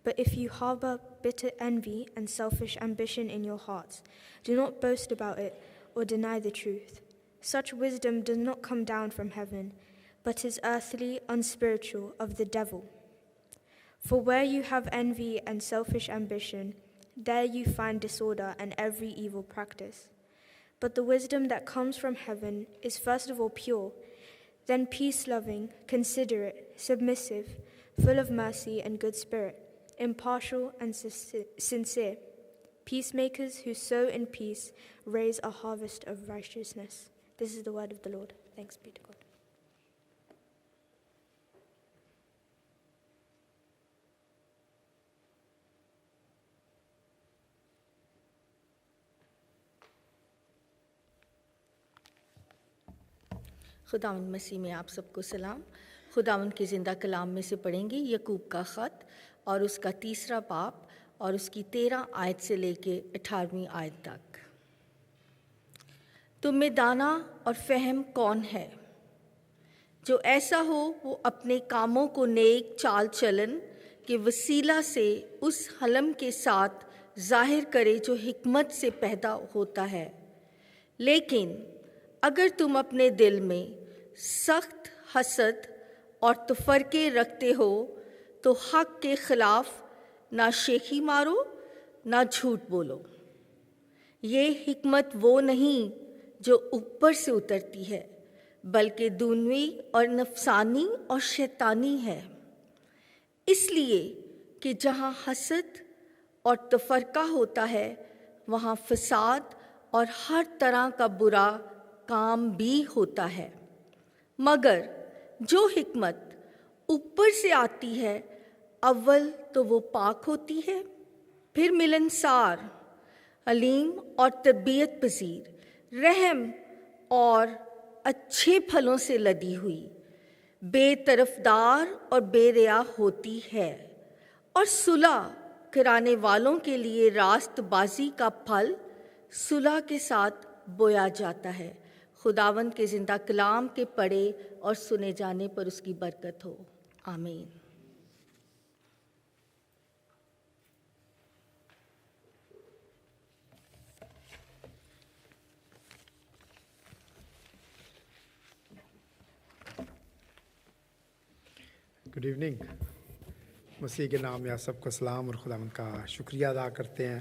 But if you harbor bitter envy and selfish ambition in your hearts, do not boast about it or deny the truth. Such wisdom does not come down from heaven, but is earthly, unspiritual, of the devil. For where you have envy and selfish ambition, there you find disorder and every evil practice. But the wisdom that comes from heaven is first of all pure, then peace-loving, considerate, submissive, full of mercy and good spirit, impartial and sincere. Peacemakers who sow in peace raise a harvest of righteousness. This is the word of the Lord. Thanks be to God. خداوند مسیح میں آپ سب کو سلام۔ خداوند کے زندہ کلام میں سے پڑھیں گے یعقوب کا خط اور اس کا 3 باب اور اس کی 13 آیت سے لے کے 18ویں آیت تک۔ تم میں دانا اور فہم کون ہے؟ جو ایسا ہو وہ اپنے کاموں کو نیک چال چلن کے وسیلہ سے اس حلم کے ساتھ ظاہر کرے جو حکمت سے پیدا ہوتا ہے۔ لیکن اگر تم اپنے دل میں سخت حسد اور تفرقے رکھتے ہو تو حق کے خلاف نہ شیخی مارو نہ جھوٹ بولو۔ یہ حکمت وہ نہیں جو اوپر سے اترتی ہے بلکہ دنیوی اور نفسانی اور شیطانی ہے، اس لیے کہ جہاں حسد اور تفرقہ ہوتا ہے وہاں فساد اور ہر طرح کا برا کام بھی ہوتا ہے۔ مگر جو حکمت اوپر سے آتی ہے اول تو وہ پاک ہوتی ہے، پھر ملنسار، علیم اور طبیعت پذیر، رحم اور اچھے پھلوں سے لدی ہوئی، بے طرفدار اور بے ریا ہوتی ہے، اور صلح کرانے والوں کے لیے راست بازی کا پھل صلح کے ساتھ بویا جاتا ہے۔ خداوند کے زندہ کلام کے پڑھے اور سنے جانے پر اس کی برکت ہو، آمین۔ Good evening. مسیح کے نام میں آپ سب کو سلام اور خداوند کا شکریہ ادا کرتے ہیں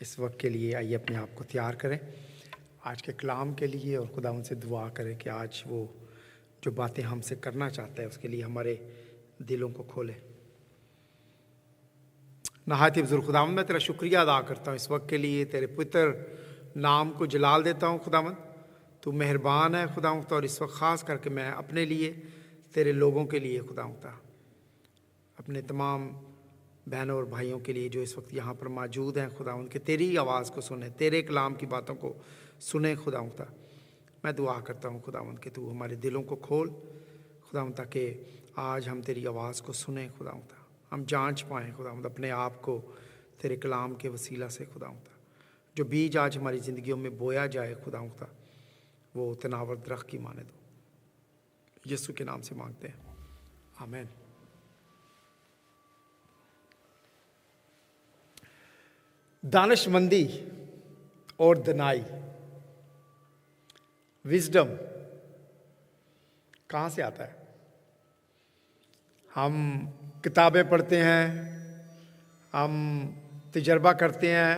اس وقت کے لیے۔ آئیے اپنے آپ کو تیار کریں آج کے کلام کے لیے اور خداوند سے دعا کریں کہ آج وہ جو باتیں ہم سے کرنا چاہتا ہے اس کے لیے ہمارے دلوں کو کھولے۔ نہایت بزرگ خداوند، میں تیرا شکریہ ادا کرتا ہوں اس وقت کے لیے، تیرے پتر نام کو جلال دیتا ہوں خداوند۔ تو مہربان ہے خداوند، اور اس وقت خاص کر کے میں اپنے لیے، تیرے لوگوں کے لیے خداوند، اپنے تمام بہنوں اور بھائیوں کے لیے جو اس وقت یہاں پر موجود ہیں خداوند، کہ تیری آواز کو سنیں، تیرے کلام کی باتوں کو سنیں خداوند۔ میں دعا کرتا ہوں خداوند کہ تو ہمارے دلوں کو کھول خداوند، تاکہ آج ہم تیری آواز کو سنیں خداوند، ہم جانچ پائیں خداوند اپنے آپ کو تیرے کلام کے وسیلہ سے خداوند۔ جو بیج آج ہماری زندگیوں میں بویا جائے خداوند، وہ تناور درخت کی مانند ہو، یسوع کے نام سے مانگتے ہیں، آمین۔ دانش مندی اور دنائی، وزڈم کہاں سے آتا ہے؟ ہم کتابیں پڑھتے ہیں، ہم تجربہ کرتے ہیں،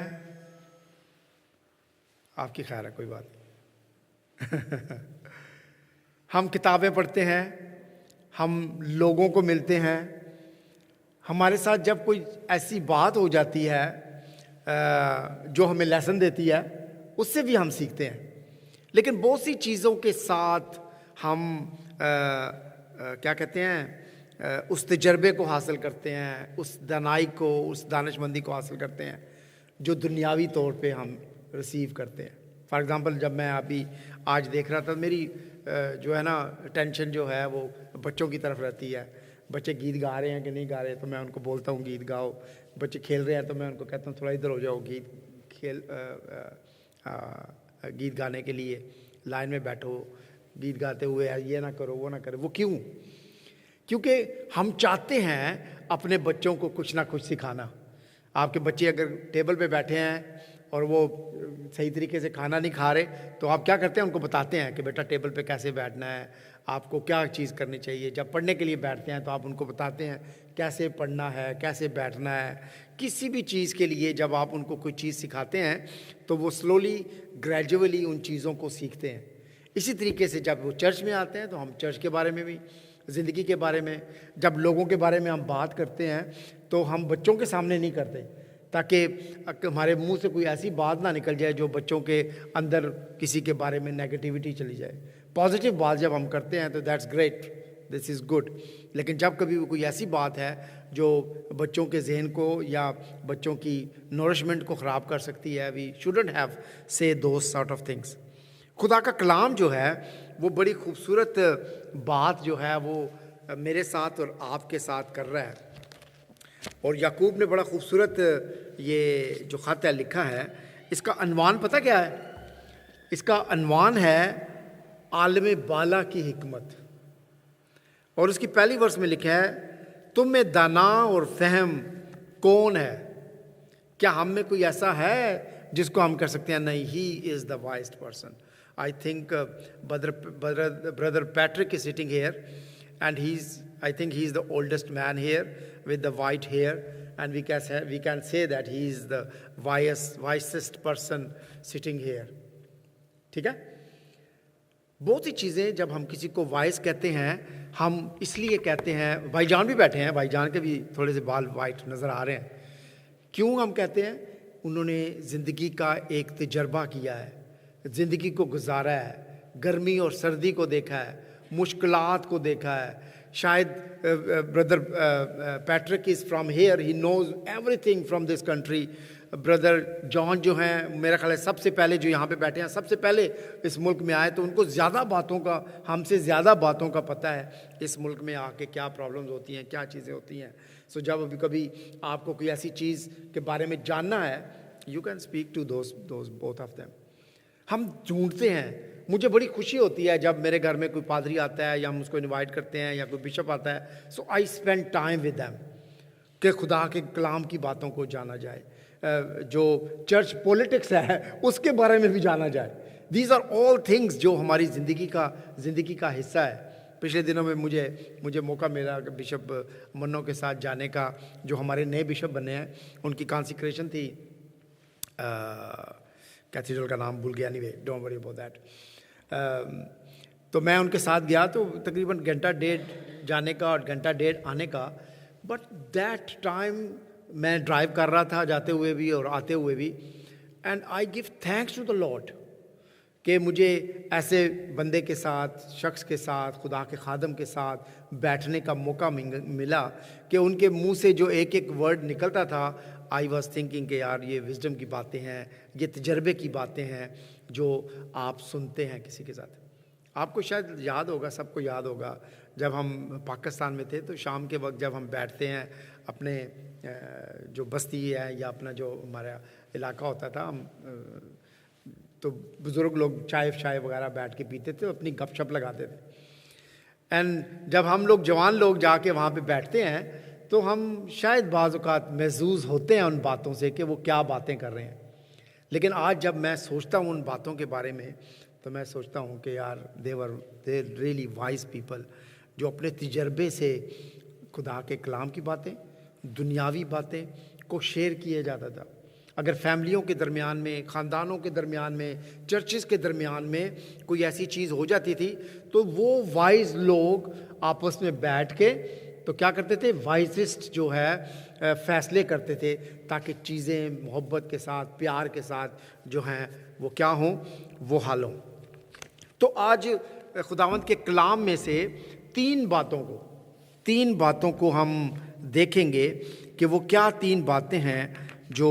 آپ کی خیر ہے کوئی بات نہیں۔ ہم کتابیں پڑھتے ہیں، ہم لوگوں کو ملتے ہیں، ہمارے ساتھ جب کوئی ایسی بات ہو جاتی ہے جو ہمیں لیسن دیتی ہے، اس سے بھی ہم سیکھتے ہیں۔ لیکن بہت سی چیزوں کے ساتھ ہم کیا کہتے ہیں، اس تجربے کو حاصل کرتے ہیں، اس دانائی کو، اس دانش مندی کو حاصل کرتے ہیں جو دنیاوی طور پہ ہم ریسیو کرتے ہیں۔ فار ایگزامپل، جب میں ابھی آج دیکھ رہا تھا، میری جو ہے نا ٹینشن جو ہے وہ بچوں کی طرف رہتی ہے۔ بچے گیت گا رہے ہیں کہ نہیں گا رہے، تو میں ان کو بولتا ہوں گیت گاؤ۔ بچے کھیل رہے ہیں تو میں ان کو کہتا ہوں تھوڑا ادھر ہو جاؤ، گیت گانے کے لیے لائن میں بیٹھو، گیت گاتے ہوئے یہ نہ کرو وہ نہ کرو۔ وہ کیوں؟ کیونکہ ہم چاہتے ہیں اپنے بچوں کو کچھ نہ کچھ سکھانا۔ آپ کے بچے اگر ٹیبل پہ بیٹھے ہیں اور وہ صحیح طریقے سے کھانا نہیں کھا رہے تو آپ کیا کرتے ہیں؟ ان کو بتاتے ہیں کہ بیٹا ٹیبل پہ کیسے بیٹھنا ہے، آپ کو کیا چیز کرنی چاہیے۔ جب پڑھنے کے لیے بیٹھتے ہیں تو آپ ان کو بتاتے ہیں کیسے پڑھنا ہے، کیسے بیٹھنا ہے۔ کسی بھی چیز کے لیے جب آپ ان کو کوئی چیز سکھاتے ہیں تو وہ سلولی گریجولی ان چیزوں کو سیکھتے ہیں۔ اسی طریقے سے جب وہ چرچ میں آتے ہیں تو ہم چرچ کے بارے میں بھی، زندگی کے بارے میں، جب لوگوں کے بارے میں ہم بات کرتے ہیں تو ہم بچوں کے سامنے نہیں کرتے، تاکہ ہمارے منہ سے کوئی ایسی بات نہ نکل جائے جو بچوں کے اندر کسی کے بارے میں نیگیٹیوٹی چلی جائے۔ پازیٹیو بات جب ہم کرتے ہیں تو that's great, this is good. لیکن جب کبھی کوئی ایسی بات ہے جو بچوں کے ذہن کو یا بچوں کی نورشمنٹ کو خراب کر سکتی ہے، وی شوڈنٹ ہیو سے دوز سارٹ آف تھنگس۔ خدا کا کلام جو ہے وہ بڑی خوبصورت بات جو ہے وہ میرے ساتھ اور آپ کے ساتھ کر رہا ہے. اور یعقوب نے بڑا خوبصورت یہ جو خط ہے لکھا ہے. اس کا عنوان پتہ کیا ہے؟ اس کا عنوان ہے عالم بالا کی حکمت. اور اس کی پہلی ورس میں لکھا ہے تم میں دانا اور فہم کون ہے؟ کیا ہم میں کوئی ایسا ہے جس کو ہم کر سکتے ہیں نہیں he is the voiced person. I think brother Patrick is sitting here and I think he is the oldest man here with the white hair, and we can say that he is the wisest person sitting here. ٹھیک ہے. بہت سی چیزیں جب ہم کسی کو voice کہتے ہیں ہم اس لیے کہتے ہیں. بھائی جان بھی بیٹھے ہیں, بھائی جان کے بھی تھوڑے سے بال وائٹ نظر آ رہے ہیں. کیوں ہم کہتے ہیں؟ انہوں نے زندگی کا ایک تجربہ کیا ہے, زندگی کو گزارا ہے, گرمی اور سردی کو دیکھا ہے, مشکلات کو دیکھا ہے. شاید brother Patrick is from here, he knows everything from this country. Brother John جو ہیں میرا خیال ہے سب سے پہلے جو یہاں پہ بیٹھے ہیں سب سے پہلے اس ملک میں آئے, تو ان کو زیادہ باتوں کا, ہم سے زیادہ باتوں کا پتہ ہے اس ملک میں آ کے کیا پرابلمز ہوتی ہیں, کیا چیزیں ہوتی ہیں. سو جب کبھی آپ کو کوئی ایسی چیز کے بارے میں جاننا ہے, you can speak to those both of them. ہم ڈھونڈتے ہیں. مجھے بڑی خوشی ہوتی ہے جب میرے گھر میں کوئی پادری آتا ہے یا ہم اس کو انوائٹ کرتے ہیں یا کوئی بشپ آتا ہے. So I spend time with them کہ خدا کے کلام کی باتوں کو جانا جائے, جو چرچ پولیٹکس ہے اس کے بارے میں بھی جانا جائے. دیز آر آل تھنگس جو ہماری زندگی کا حصہ ہے. پچھلے دنوں میں مجھے موقع ملا بشپ منو کے ساتھ جانے کا, جو ہمارے نئے بشپ بنے ہیں. ان کی کانسیکریشن تھی, کیتھیڈرل کا نام بھول گیا, نہیں وے ڈونٹ وری اباؤٹ دیٹ. تو میں ان کے ساتھ گیا تو تقریباً گھنٹہ ڈیڑھ جانے کا اور گھنٹہ ڈیڑھ آنے کا. بٹ دیٹ ٹائم میں ڈرائیو کر رہا تھا جاتے ہوئے بھی اور آتے ہوئے بھی, and I give thanks to the Lord کہ مجھے ایسے بندے کے ساتھ, شخص کے ساتھ, خدا کے خادم کے ساتھ بیٹھنے کا موقع ملا کہ ان کے منہ سے جو ایک ایک ورڈ نکلتا تھا, آئی واز تھنکنگ کہ یار یہ وزڈم کی باتیں ہیں, یہ تجربے کی باتیں ہیں جو آپ سنتے ہیں کسی کے ساتھ. آپ کو شاید یاد ہوگا, سب کو یاد ہوگا, جب ہم پاکستان میں تھے تو شام کے وقت جب ہم بیٹھتے ہیں اپنے جو بستی ہے یا اپنا جو ہمارا علاقہ ہوتا تھا, ہم تو بزرگ لوگ چائے وغیرہ بیٹھ کے پیتے تھے, اپنی گپ شپ لگاتے تھے. اینڈ جب ہم لوگ جوان لوگ جا کے وہاں پہ بیٹھتے ہیں تو ہم شاید بعض اوقات محظوظ ہوتے ہیں ان باتوں سے کہ وہ کیا باتیں کر رہے ہیں. لیکن آج جب میں سوچتا ہوں ان باتوں کے بارے میں تو میں سوچتا ہوں کہ یار دے ریئلی وائز پیپل, جو اپنے تجربے سے خدا کے کلام کی باتیں, دنیاوی باتیں کو شیئر کیا جاتا تھا. اگر فیملیوں کے درمیان میں, خاندانوں کے درمیان میں, چرچز کے درمیان میں کوئی ایسی چیز ہو جاتی تھی تو وہ وائز لوگ آپس میں بیٹھ کے تو کیا کرتے تھے, وائزسٹ جو ہے فیصلے کرتے تھے تاکہ چیزیں محبت کے ساتھ, پیار کے ساتھ جو ہیں وہ کیا ہوں, وہ حل ہوں. تو آج خداوند کے کلام میں سے تین باتوں کو ہم دیکھیں گے کہ وہ کیا تین باتیں ہیں جو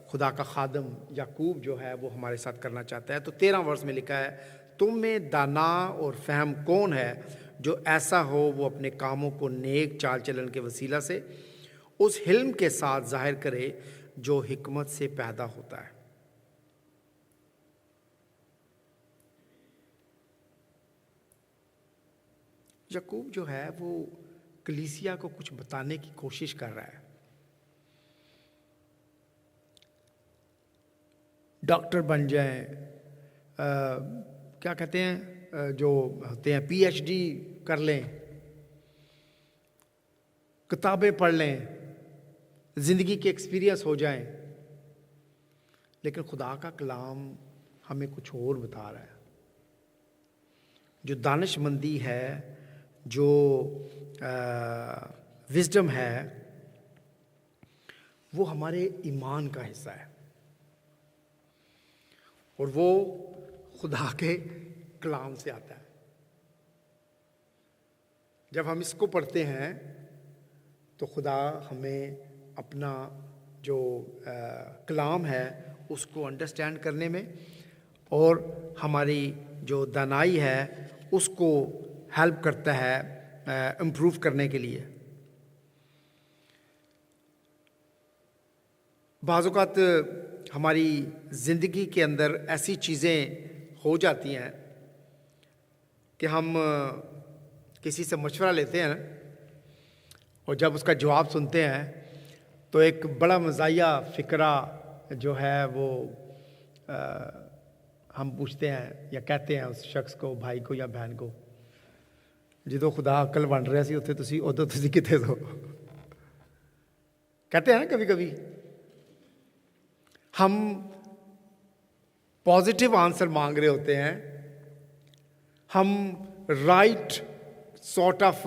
خدا کا خادم یعقوب جو ہے وہ ہمارے ساتھ کرنا چاہتا ہے. تو 13 ورس میں لکھا ہے, تم میں دانا اور فہم کون ہے جو ایسا ہو وہ اپنے کاموں کو نیک چال چلن کے وسیلہ سے اس حلم کے ساتھ ظاہر کرے جو حکمت سے پیدا ہوتا ہے. یعقوب جو ہے وہ کلیسیا کو کچھ بتانے کی کوشش کر رہا ہے. ڈاکٹر بن جائیں, کیا کہتے ہیں جو ہوتے ہیں PhD کر لیں, کتابیں پڑھ لیں, زندگی کے ایکسپیرینس ہو جائیں. لیکن خدا کا کلام ہمیں کچھ اور بتا رہا ہے. جو دانش مندی ہے, جو وزڈم ہے, وہ ہمارے ایمان کا حصہ ہے اور وہ خدا کے کلام سے آتا ہے. جب ہم اس کو پڑھتے ہیں تو خدا ہمیں اپنا جو کلام ہے اس کو انڈرسٹینڈ کرنے میں اور ہماری جو دانائی ہے اس کو ہیلپ کرتا ہے امپروو کرنے کے لیے. بعض اوقات ہماری زندگی کے اندر ایسی چیزیں ہو جاتی ہیں کہ ہم کسی سے مشورہ لیتے ہیں اور جب اس کا جواب سنتے ہیں تو ایک بڑا مزاحیہ فکرہ جو ہے وہ ہم پوچھتے ہیں یا کہتے ہیں اس شخص کو, بھائی کو یا بہن کو, جدو خدا عقل ونڈ رہا سی اتنے تسی ادو تسی کتنے سو. کہتے ہیں نا کبھی کبھی. ہم پازیٹیو آنسر مانگ رہے ہوتے ہیں, ہم رائٹ سارٹ آف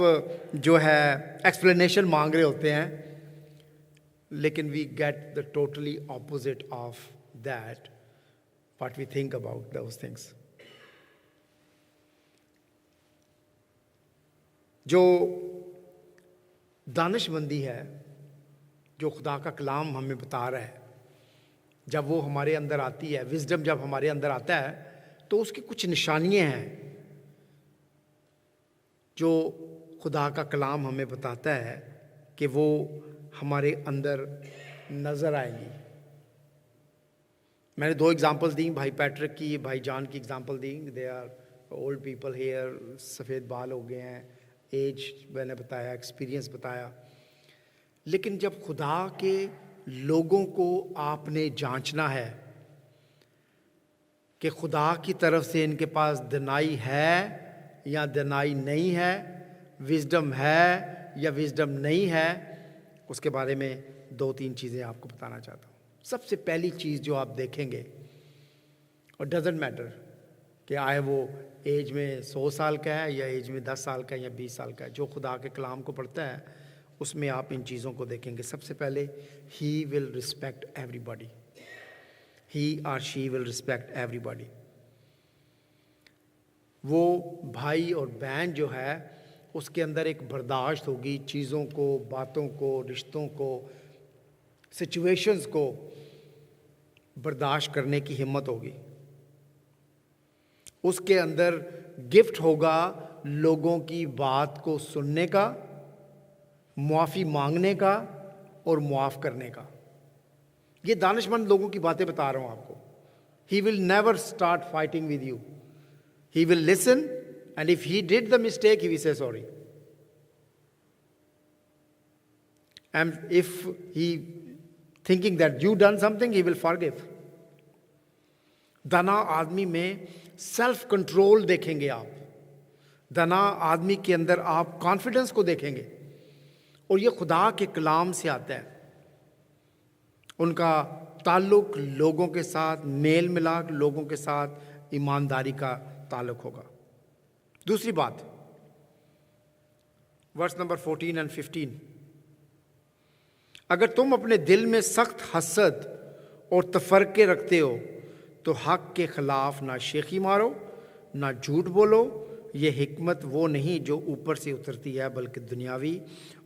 جو ہے ایکسپلینیشن مانگ رہے ہوتے ہیں, لیکن we get the totally opposite of that what we think about those things. جو دانش مندی ہے, جو خدا کا کلام ہمیں بتا رہا ہے, جب وہ ہمارے اندر آتی ہے, وزڈم جب ہمارے اندر آتا ہے تو اس کی کچھ نشانیاں ہیں جو خدا کا کلام ہمیں بتاتا ہے کہ وہ ہمارے اندر نظر آئیں گی. میں نے 2 ایگزامپل دیں, بھائی پیٹرک کی, بھائی جان کی ایگزامپل دیں. They are old people here, سفید بال ہو گئے ہیں, ایج میں نے بتایا, ایکسپیرینس بتایا. لیکن جب خدا کے لوگوں کو آپ نے جانچنا ہے کہ خدا کی طرف سے ان کے پاس دنائی ہے یا دنائی نہیں ہے, وزڈم ہے یا وزڈم نہیں ہے, اس کے بارے میں 2-3 چیزیں آپ کو بتانا چاہتا ہوں. سب سے پہلی چیز جو آپ دیکھیں گے, اور ڈزنٹ میٹر کہ آئے وہ ایج میں 100 سال کا ہے یا ایج میں 10 سال کا ہے یا 20 سال کا ہے, جو خدا کے کلام کو پڑھتا ہے اس میں آپ ان چیزوں کو دیکھیں گے. سب سے پہلے ہی ول رسپیکٹ ایوری باڈی, ہی اور شی ول رسپیکٹ ایوری باڈی. وہ بھائی اور بہن جو ہے اس کے اندر ایک برداشت ہوگی, چیزوں کو, باتوں کو, رشتوں کو, سچویشنز کو برداشت کرنے کی ہمت ہوگی. اس کے اندر گفٹ ہوگا لوگوں کی بات کو سننے کا, معافی مانگنے کا اور معاف کرنے کا. یہ دانش مند لوگوں کی باتیں بتا رہا ہوں آپ کو. He will never start fighting with you. He will listen, and if he did the mistake, he will say sorry. And if he thinking that you done something, he will forgive. دانا آدمی میں self control دیکھیں گے آپ. دانا آدمی کے اندر آپ کانفیڈنس کو دیکھیں گے, اور یہ خدا کے کلام سے آتا ہے. ان کا تعلق لوگوں کے ساتھ, میل ملاپ لوگوں کے ساتھ, ایمانداری کا تعلق ہوگا. دوسری بات, ورس نمبر 14 and 15, اگر تم اپنے دل میں سخت حسد اور تفرقے رکھتے ہو تو حق کے خلاف نہ شیخی مارو نہ جھوٹ بولو. یہ حکمت وہ نہیں جو اوپر سے اترتی ہے, بلکہ دنیاوی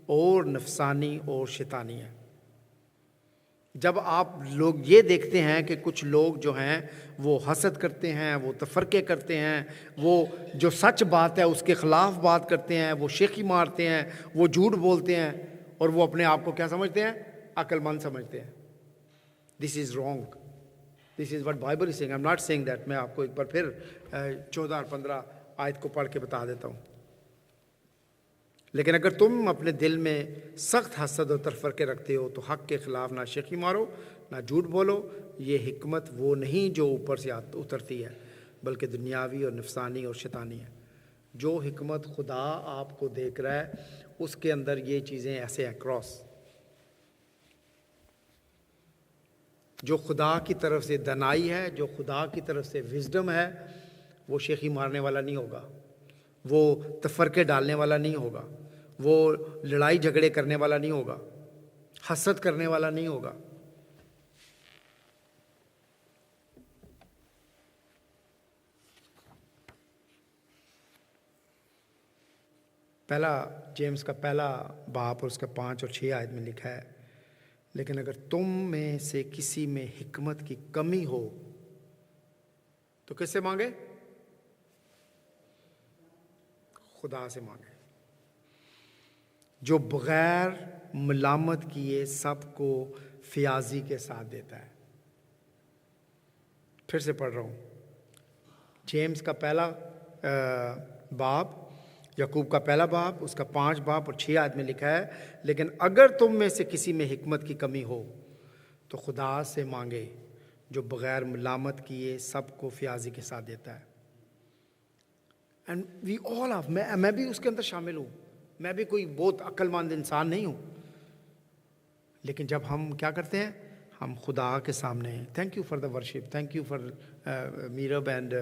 اور نفسانی اور شیطانی ہے. جب آپ لوگ یہ دیکھتے ہیں کہ کچھ لوگ جو ہیں وہ حسد کرتے ہیں, وہ تفرقے کرتے ہیں, وہ جو سچ بات ہے اس کے خلاف بات کرتے ہیں, وہ شیخی مارتے ہیں, وہ جھوٹ بولتے ہیں, اور وہ اپنے آپ کو کیا سمجھتے ہیں؟ عقل مند سمجھتے ہیں. This is wrong. This is what Bible is saying. I am not saying that. میں آپ کو ایک بار پھر 14 اور 15 آیت کو پڑھ کے بتا دیتا ہوں. لیکن اگر تم اپنے دل میں سخت حسد اور تفرقے رکھتے ہو تو حق کے خلاف نہ شیخی مارو نہ جھوٹ بولو. یہ حکمت وہ نہیں جو اوپر سے اترتی ہے, بلکہ دنیاوی اور نفسانی اور شیطانی ہے. جو حکمت خدا آپ کو دیکھ رہا ہے اس کے اندر یہ چیزیں ایسے ہیں کراس. جو خدا کی طرف سے دنائی ہے, جو خدا کی طرف سے وزڈم ہے, وہ شیخی مارنے والا نہیں ہوگا, وہ تفرقے ڈالنے والا نہیں ہوگا, وہ لڑائی جھگڑے کرنے والا نہیں ہوگا, حسد کرنے والا نہیں ہوگا. پہلا جیمز کا پہلا باب اور اس کا 5 اور 6 آیت میں لکھا ہے, لیکن اگر تم میں سے کسی میں حکمت کی کمی ہو तो किससे मांगे? खुदा से मांगे, जो बगैर मलामत किए सबको फियाजी के साथ देता है। फिर से पढ़ रहा हूँ, जेम्स का पहला बाब, याकूब का पहला बाब, उसका 5 बाब और 6 आयत में लिखा है, लेकिन अगर तुम में से किसी में हिकमत की कमी हो तो खुदा से मांगे जो बग़ैर मलामत किए सबको फियाजी के साथ देता है। एंड वी ऑल ऑफ, मैं भी उसके अंदर शामिल हूँ, मैं भी कोई बहुत अक्लमंद इंसान नहीं हूँ, लेकिन जब हम क्या करते हैं, हम खुदा के सामने हैं। Thank you for the worship, thank you for Meerab and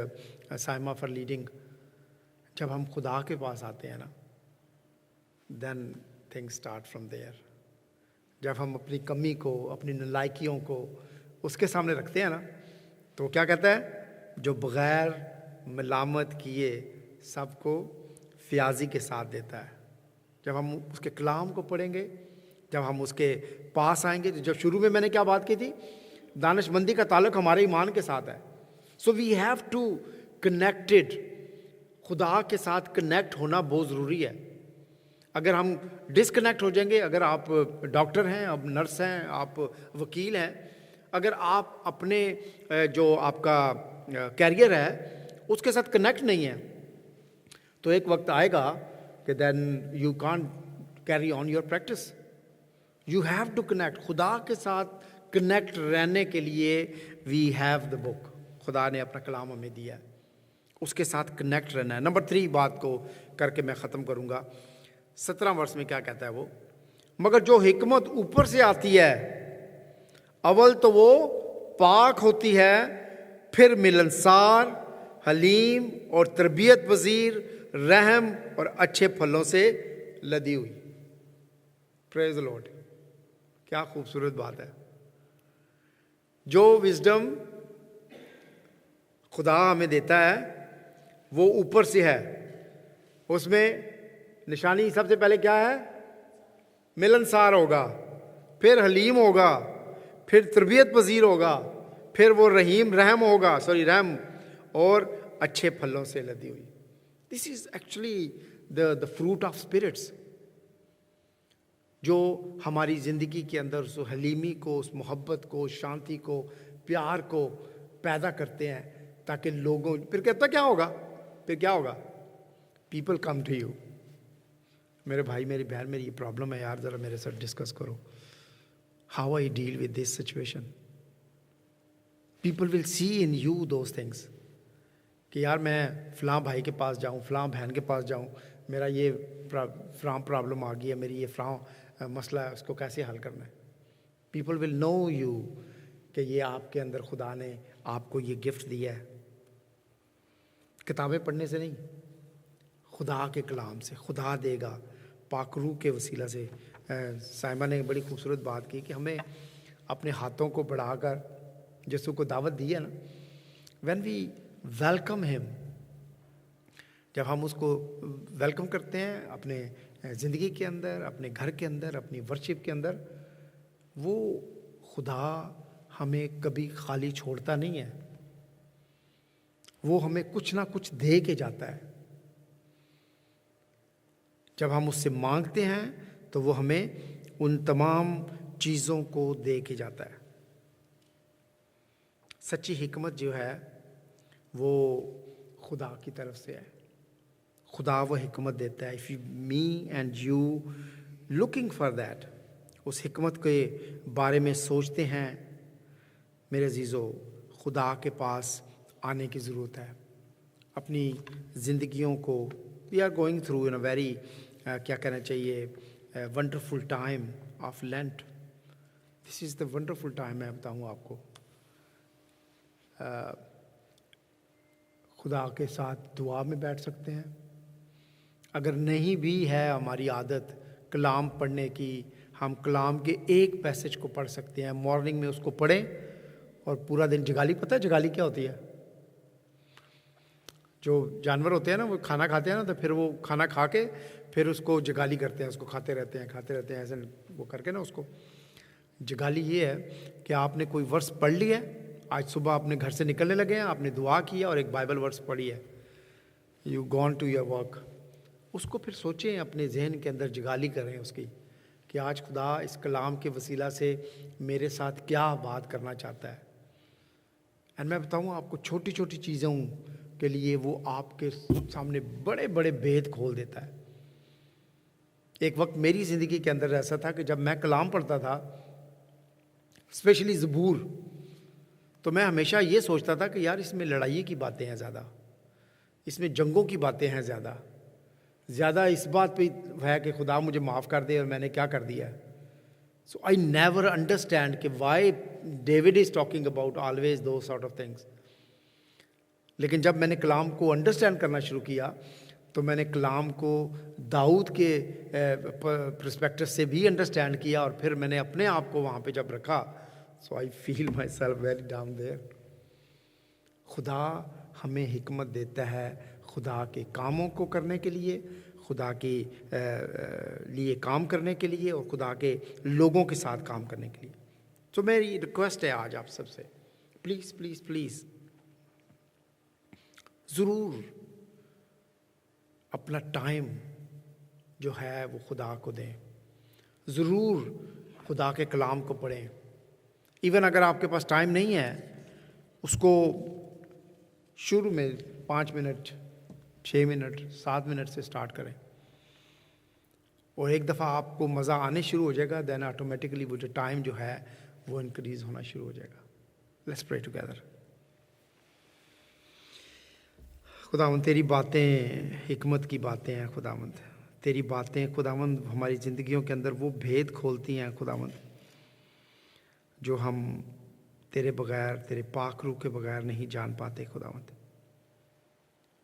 Saima for leading. जब हम खुदा के पास आते हैं ना, then things start from there. जब हम अपनी कमी को, अपनी नालायकियों को उसके सामने रखते हैं ना, तो क्या कहता है, जो बग़ैर मलामत किए सबको फियाजी के साथ देता है। जब हम उसके कलाम को पढ़ेंगे, जब हम उसके पास आएंगे, तो जब शुरू में मैंने क्या बात की थी, दानिशमंदी का ताल्लुक हमारे ईमान के साथ है। So we have to connected, खुदा के साथ कनेक्ट होना बहुत ज़रूरी है। अगर हम डिसकनेक्ट हो जाएंगे, अगर आप डॉक्टर हैं, आप नर्स हैं, आप वकील हैं, अगर आप अपने जो आपका कैरियर है उसके साथ कनेक्ट नहीं है, तो एक वक्त आएगा कि then you can't carry on your practice. You have to connect. खुदा के साथ कनेक्ट रहने के लिए वी हैव द बुक, खुदा ने अपना कलाम हमें दिया है, उसके साथ कनेक्ट रहना है। नंबर 3 बात को करके मैं ख़त्म करूँगा। 17 वर्ष में क्या कहता है वो, मगर जो हिकमत ऊपर से आती है, अव्वल तो वो पाक होती है, फिर मिलनसार, हलीम और तरबियत पजीर, रहम और अच्छे फलों से लदी हुई। प्रेज द लॉर्ड, क्या खूबसूरत बात है। जो विजडम खुदा हमें देता है वो ऊपर से है। उसमें निशानी सबसे पहले क्या है, मिलनसार होगा, फिर हलीम होगा, फिर तरबियत पजीर होगा, फिर वो रहम और अच्छे फलों से लदी हुई। This is actually the fruit of spirits, जो हमारी ज़िंदगी के अंदर उस हलीमी को, उस मोहब्बत को, उस शांति को, प्यार को पैदा करते हैं, ताकि लोगों, फिर कहता क्या होगा, फिर क्या होगा, पीपल कम टू यू। मेरे भाई, मेरी बहन, मेरी ये प्रॉब्लम है यार, ज़रा मेरे साथ डिस्कस करो, how I deal with this situation. People will see in you those things, कि यार मैं फ़लाँ भाई के पास जाऊँ, फ़लाँ बहन के पास जाऊँ, मेरा ये फ़लाँ प्रॉब्लम आ गई है, मेरी ये फ़लाँ मसला है, उसको कैसे हल करना है। पीपल विल नो यू कि ये आपके अंदर खुदा ने आपको ये गिफ्ट दिया है। किताबें पढ़ने से नहीं, खुदा के कलाम से खुदा देगा, पाक रूह के वसीला से। साइमा ने बड़ी खूबसूरत बात की कि हमें अपने हाथों को बढ़ाकर यीशु को दावत दी है ना, व्हेन वी वेलकम हिम, जब हम उसको वेलकम करते हैं अपने ज़िंदगी के अंदर, अपने घर के अंदर, अपनी वर्शिप के अंदर, वो खुदा हमें कभी खाली छोड़ता नहीं है, वो हमें कुछ ना कुछ दे के जाता है। जब हम उससे मांगते हैं तो वो हमें उन तमाम चीज़ों को दे के जाता है। सच्ची हिकमत जो है वो खुदा की तरफ से है। खुदा वो हिकमत देता है। If you me and you looking for that, उस हिकमत के बारे में सोचते हैं, मेरे अजीज़ों, खुदा के पास आने की ज़रूरत है। अपनी ज़िंदगियों को, we are going through in a very, क्या कहना चाहिए, wonderful time of Lent. This is the wonderful time. मैं बताऊँ आपको, खुदा के साथ दुआ में बैठ सकते हैं। अगर नहीं भी है हमारी आदत कलाम पढ़ने की, हम कलाम के एक पैसेज को पढ़ सकते हैं। मॉर्निंग में उसको पढ़ें और पूरा दिन। जगाली, पता है जगाली क्या होती है? जो जानवर होते हैं ना, वो खाना खाते हैं ना, तो फिर वो खाना खा के फिर उसको जगाली करते हैं, उसको खाते रहते हैं ऐसे वो करके ना उसको। जगाली ये है कि आपने कोई वर्स पढ़ लिया है, आज सुबह अपने घर से निकलने लगे हैं, आपने दुआ किया और एक बाइबल वर्स पढ़ी है, you gone to your work, उसको फिर सोचें, अपने जहन के अंदर जगाली करें उसकी कि आज खुदा इस कलाम के वसीला से मेरे साथ क्या बात करना चाहता है। एंड मैं बताऊँ आपको, छोटी छोटी चीज़ों के लिए वो आपके सामने बड़े बड़े भेद खोल देता है। एक वक्त मेरी ज़िंदगी के अंदर ऐसा था कि जब मैं कलाम पढ़ता था, स्पेशली ज़बूर, तो मैं हमेशा ये सोचता था कि यार इसमें लड़ाई की बातें हैं ज़्यादा, इसमें जंगों की बातें हैं ज़्यादा इस बात पे है कि खुदा मुझे माफ़ कर दे और मैंने क्या कर दिया है। सो आई नेवर अंडरस्टैंड कि why David is talking about always दो सॉर्ट ऑफ थिंग्स। लेकिन जब मैंने कलाम को अंडरस्टैंड करना शुरू किया तो मैंने कलाम को दाऊद के पर्सपेक्टिव से भी अंडरस्टैंड किया, और फिर मैंने अपने आप को वहाँ पे जब रखा, so I feel myself very down there. खुदा हमें हिकमत देता है खुदा के कामों को करने के लिए, खुदा के लिए काम करने के लिए, और खुदा के लोगों के साथ काम करने के लिए। तो मेरी रिक्वेस्ट है आज आप सबसे, प्लीज़ प्लीज़ प्लीज़ ज़रूर अपना टाइम जो है वो खुदा को दें, ज़रूर खुदा के कलाम को पढ़ें। इवन अगर आपके पास टाइम नहीं है, उसको शुरू में 5 मिनट, 6 मिनट, 7 मिनट से स्टार्ट करें, और एक दफ़ा आपको मज़ा आने शुरू हो जाएगा, देन ऑटोमेटिकली वो जो टाइम जो है वो इंक्रीज़ होना शुरू हो जाएगा। Let's pray together. खुदावंद तेरी बातें हिकमत की बातें हैं खुदावंद, तेरी बातें खुदावंद हमारी ज़िंदगियों के अंदर वो भेद खोलती हैं खुदावंद जो हम तेरे बग़ैर, तेरे पाक रूह के बग़ैर नहीं जान पाते खुदावंद।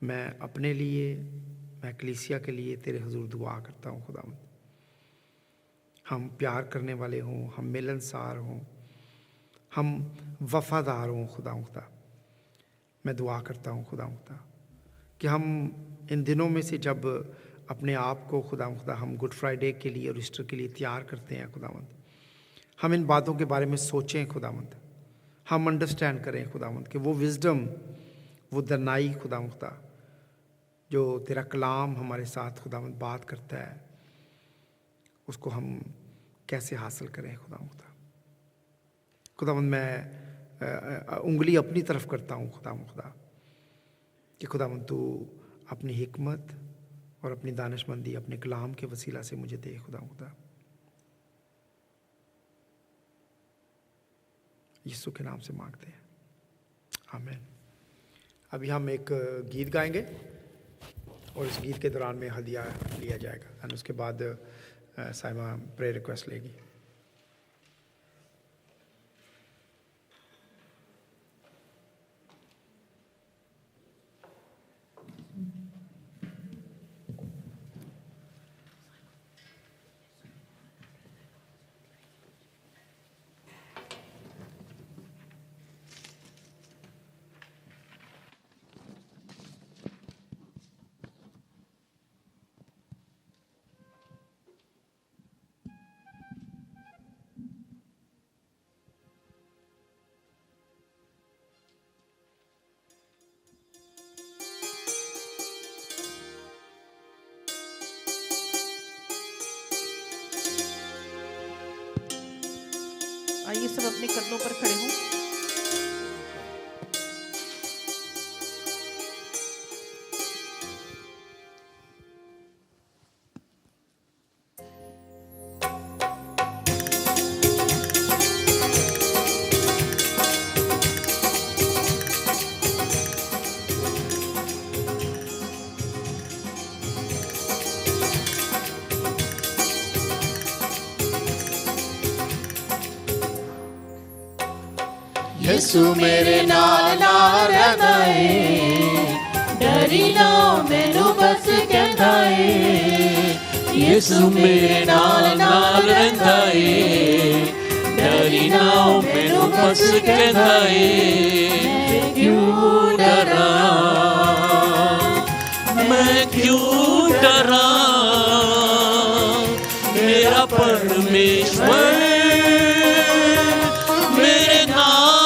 मैं अपने लिए, मैं कलीसिया के लिए तेरे हुजूर दुआ करता हूँ खुदावंद, हम प्यार करने वाले हों, हम मिलनसार हों, हम वफ़ादार हों खुदा। मैं दुआ करता हूँ खुदा कि हम इन दिनों में से जब अपने आप को खुदा हम गुड फ्राइडे के लिए और ईस्टर के लिए तैयार करते हैं खुदावंद, हम इन बातों के बारे में सोचें खुदावंद, हम अंडरस्टैंड करें खुदावंद कि वो विज़डम, वो दनाई खुदा जो तेरा कलाम हमारे साथ खुदावंद बात करता है, उसको हम कैसे हासिल करें खुदावंद। मैं उंगली अपनी तरफ करता हूँ खुदा कि खुदावंद तू अपनी हिकमत और अपनी दानिशमंदी अपने कलाम के वसीला से मुझे दे खुदा। यीशु के नाम से मांगते हैं, आमीन। अभी हम एक गीत गाएंगे और इस गीत के दौरान में हदिया लिया जाएगा, और उसके बाद साइमा प्रेयर रिक्वेस्ट लेगी। आइए सब अपने कदमों पर खड़े हों। यीशु मेरे नाल नाल रहंदा है, डरी ना मैनू बस कहंदा है। यीशु मेरे नाल नाल रहंदा है, डरी ना मैनू बस कहंदा है। मैं क्यों डरा, मैं क्यों डरा, मेरा परमेश्वर मेरे नाल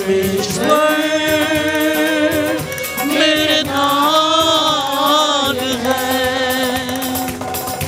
परमेश्वर मेरे नाल है।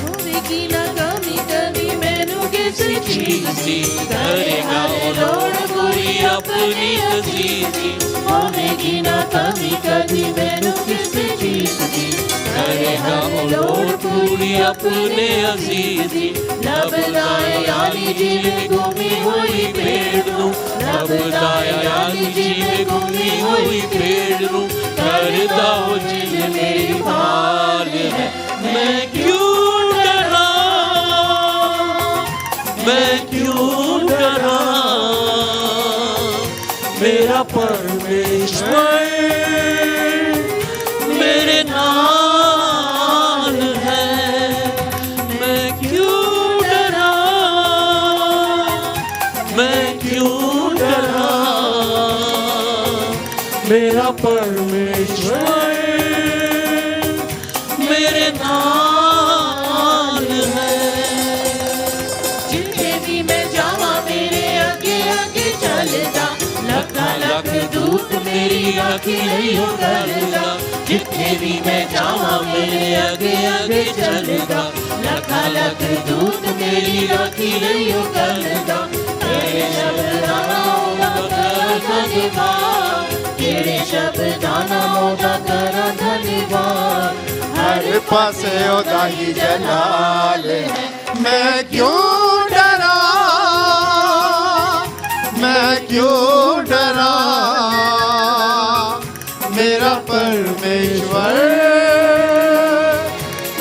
होगी ना कमी कभी मैनू किसी चीज दी, करेगा वो लोड़ पूरी अपनी अजीज दी। होगी ना कमी कभी मैनू किसी चीज दी, करेगा वो लोड़ पूरी अपने अजीज दी। लभदा है यानी जिवें गुमी हुई भेड़ नूं, लभदा है यानी जिवें गुमी हुई भेड़ नूं, करदा वो जिवें मेरी भाल है। मैं क्यों डरा, मैं क्यों डरा, मेरा परमेश्वर मेरे नाल है। मैं क्यों डरा, मैं क्यों डरा, मेरा परमेश्वर मेरे नाल है। जिथे भी मैं जावां मेरे अगे अगे चलदा, लखा लख दूत मेरी आखी नहीं हो करदा। जिथे भी मैं जावां मेरे अगे अगे चलदा, लखा लख दूत मेरी आखी नहीं हो करदा। तेरे शब्दां दा करा धन्यवाद, तेरे शब्दां दा करा धन्यवाद। हर पासे ओदा ही जलाल है। मैं क्यों डरा, मैं क्यों डरा, मेरा परमेश्वर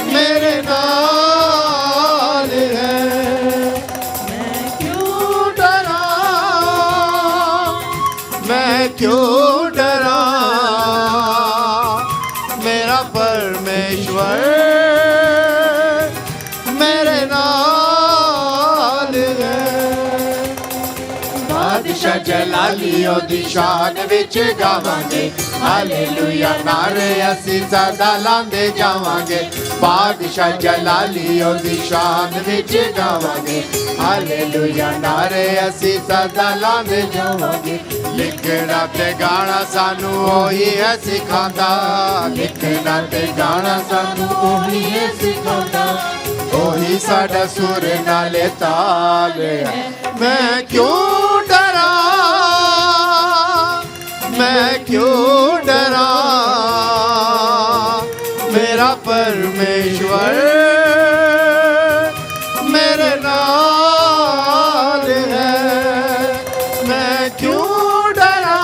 मेरे नाल है। मैं क्यों डरा, मैं क्यों डरा, मेरा परमेश्वर मेरे नाल है। बादशाह जलाली ओदी शान विच गावांगे, हालेलुया नारे असी सदा लांदे जावांगे। बादशाह जलाली ओदी शान विच गावांगे, हालेलुया नारे असी सदा लांदे जावांगे। लिखना ते गाना सानू ओही है सिखांदा, लिखना ते गाना सानू ओही है सिखांदा। ओही साडा सुर नाले ताल है। मैं क्यों डरा, मैं क्यों डरा, मेरा परमेश्वर मेरे नाल है। मैं क्यों डरा,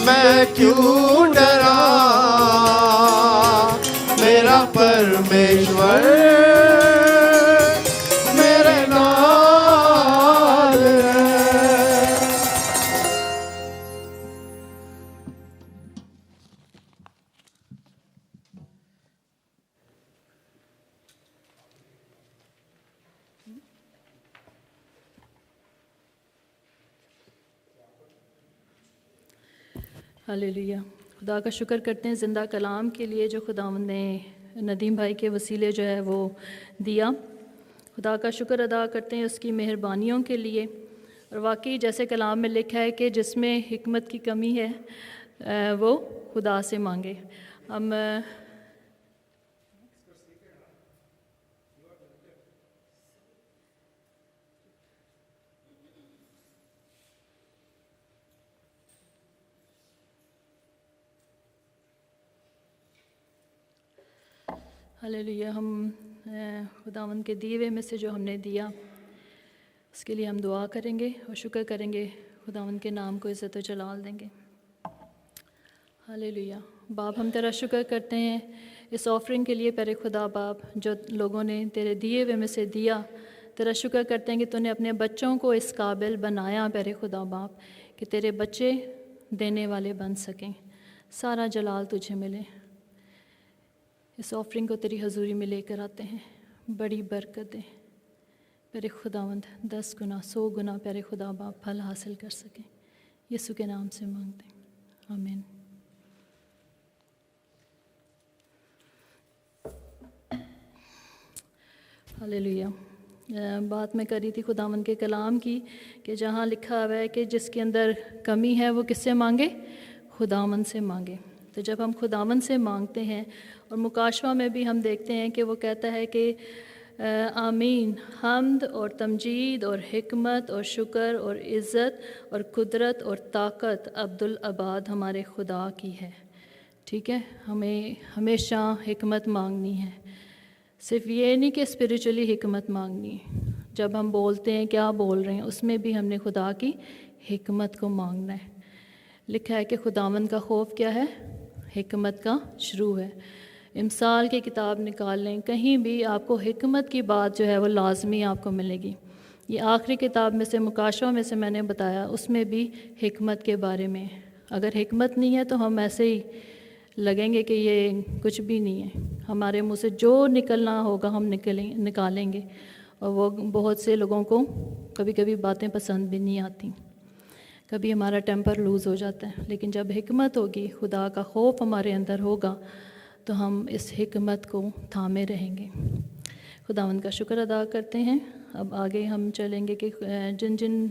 मैं क्यों डरा, मेरा परमेश्वर मेरे नाल है। हालेलुया। खुदा का शुक्र करते हैं ज़िंदा कलाम के लिए जो खुदावंद ने नदीम भाई के वसीले जो है वो दिया। खुदा का शुक्र अदा करते हैं उसकी मेहरबानियों के लिए। और वाकई जैसे कलाम में लिखा है कि जिसमें हिकमत की कमी है वो खुदा से मांगे। हम हालेलुया। हम खुदावंद के दिए हुए में से जो हमने दिया उसके लिए हम दुआ करेंगे और शुक्र करेंगे, खुदावंद के नाम को इज़्ज़त व जलाल देंगे। हालेलुया। बाप हम तेरा शुक्र करते हैं इस ऑफरिंग के लिए। प्यारे खुदा बाप, जो लोगों ने तेरे दिए हुए में से दिया, तेरा शुक्र करते हैं कि तूने अपने बच्चों को इस काबिल बनाया प्यारे खुदा बाप कि तेरे बच्चे देने वाले बन सकें। सारा जलाल तुझे मिले। इस ऑफरिंग को तेरी हजूरी में लेकर आते हैं। बड़ी बरकत दे प्यारे खुदावंद, 10 गुना 100 गुना प्यारे खुदा बाप फल हासिल कर सकें। यीशु के नाम से मांगते हैं, आमीन। हालेलुया। بات میں کری تھی خداوند کے کلام کی کہ جہاں لکھا ہوا ہے کہ جس کے اندر کمی ہے وہ کس سے مانگے؟ خداوند سے مانگے۔ تو جب ہم خداوند سے مانگتے ہیں، اور مکاشفہ میں بھی ہم دیکھتے ہیں کہ وہ کہتا ہے کہ آمین، حمد اور تمجید اور حکمت اور شکر اور عزت اور قدرت اور طاقت عبدالآباد ہمارے خدا کی ہے۔ ٹھیک ہے، ہمیں ہمیشہ حکمت مانگنی ہے، صرف یہ نہیں کہ اسپریچولی حکمت مانگنی ہے، جب ہم بولتے ہیں کیا بول رہے ہیں اس میں بھی ہم نے خدا کی حکمت کو مانگنا ہے۔ لکھا ہے کہ خداوند کا خوف کیا ہے؟ حکمت کا شروع ہے۔ امثال کی کتاب نکال لیں، کہیں بھی آپ کو حکمت کی بات جو ہے وہ لازمی آپ کو ملے گی۔ یہ آخری کتاب میں سے مکاشفہ میں سے میں نے بتایا، اس میں بھی حکمت کے بارے میں۔ اگر حکمت نہیں ہے تو ہم ایسے ہی لگیں گے کہ یہ کچھ بھی نہیں ہے، ہمارے منہ سے جو نکلنا ہوگا ہم نکالیں گے، اور وہ بہت سے لوگوں کو کبھی کبھی باتیں پسند بھی نہیں آتی، کبھی ہمارا ٹیمپر لوز ہو جاتا ہے۔ لیکن جب حکمت ہوگی، خدا کا خوف ہمارے اندر ہوگا، تو ہم اس حکمت کو تھامے رہیں گے۔ خداوند کا شکر ادا کرتے ہیں۔ اب آگے ہم چلیں گے کہ جن جن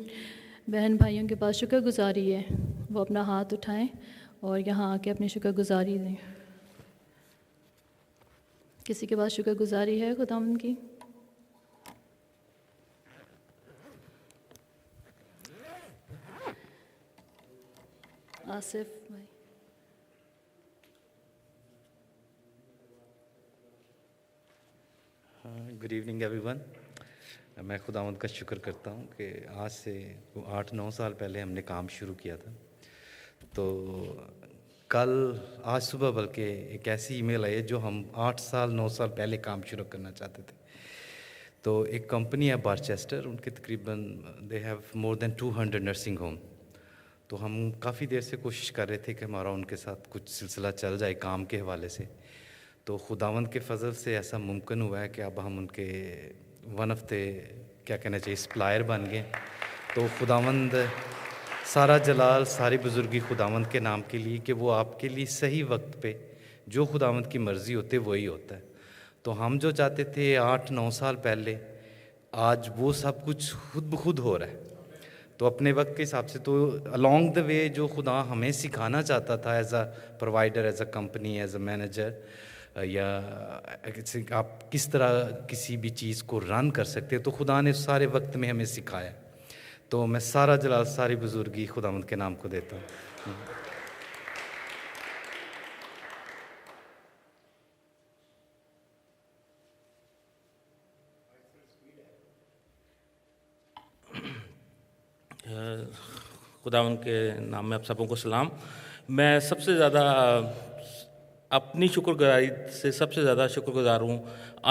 بہن بھائیوں کے پاس شکر گزاری ہے وہ اپنا ہاتھ اٹھائیں اور یہاں آ کے اپنی شکر گزاری دیں۔ کسی کے پاس شکر گزاری ہے خداوند کی؟ آصف بھائی۔ Good evening every one. میں خداوند کا شکر کرتا ہوں کہ آج سے 8-9 سال پہلے ہم نے کام شروع کیا تھا، تو آج صبح بلکہ ایک ایسی ای میل آئی جو ہم 8-9 سال پہلے کام شروع کرنا چاہتے تھے۔ تو ایک کمپنی ہے بارچیسٹر، ان کے تقریباً they have more than 200 nursing home. تو ہم کافی دیر سے کوشش کر رہے تھے کہ ہمارا ان کے ساتھ کچھ سلسلہ چل جائے کام کے حوالے سے۔ تو خداوند کے فضل سے ایسا ممکن ہوا ہے کہ اب ہم ان کے ون آف دے کیا کہنا چاہیے سپلائر بن گئے۔ تو خداوند سارا جلال ساری بزرگی خداوند کے نام کے لیے کہ وہ آپ کے لیے صحیح وقت پہ جو خداوند کی مرضی ہوتے وہی ہوتا ہے۔ تو ہم جو چاہتے تھے 8-9 سال پہلے، آج وہ سب کچھ خود بخود ہو رہا ہے۔ تو اپنے وقت کے حساب سے تو along the way جو خدا ہمیں سکھانا چاہتا تھا as a provider, as a company, as a manager, یا آپ کس طرح کسی بھی چیز کو رن کر سکتے، تو خدا نے سارے وقت میں ہمیں سکھایا۔ تو میں سارا جلال ساری بزرگی خداوند کے نام کو دیتا ہوں۔ خداوند کے نام میں آپ سبوں کو سلام۔ میں سب سے زیادہ اپنی شکر گزاری سے سب سے زیادہ شکر گزار ہوں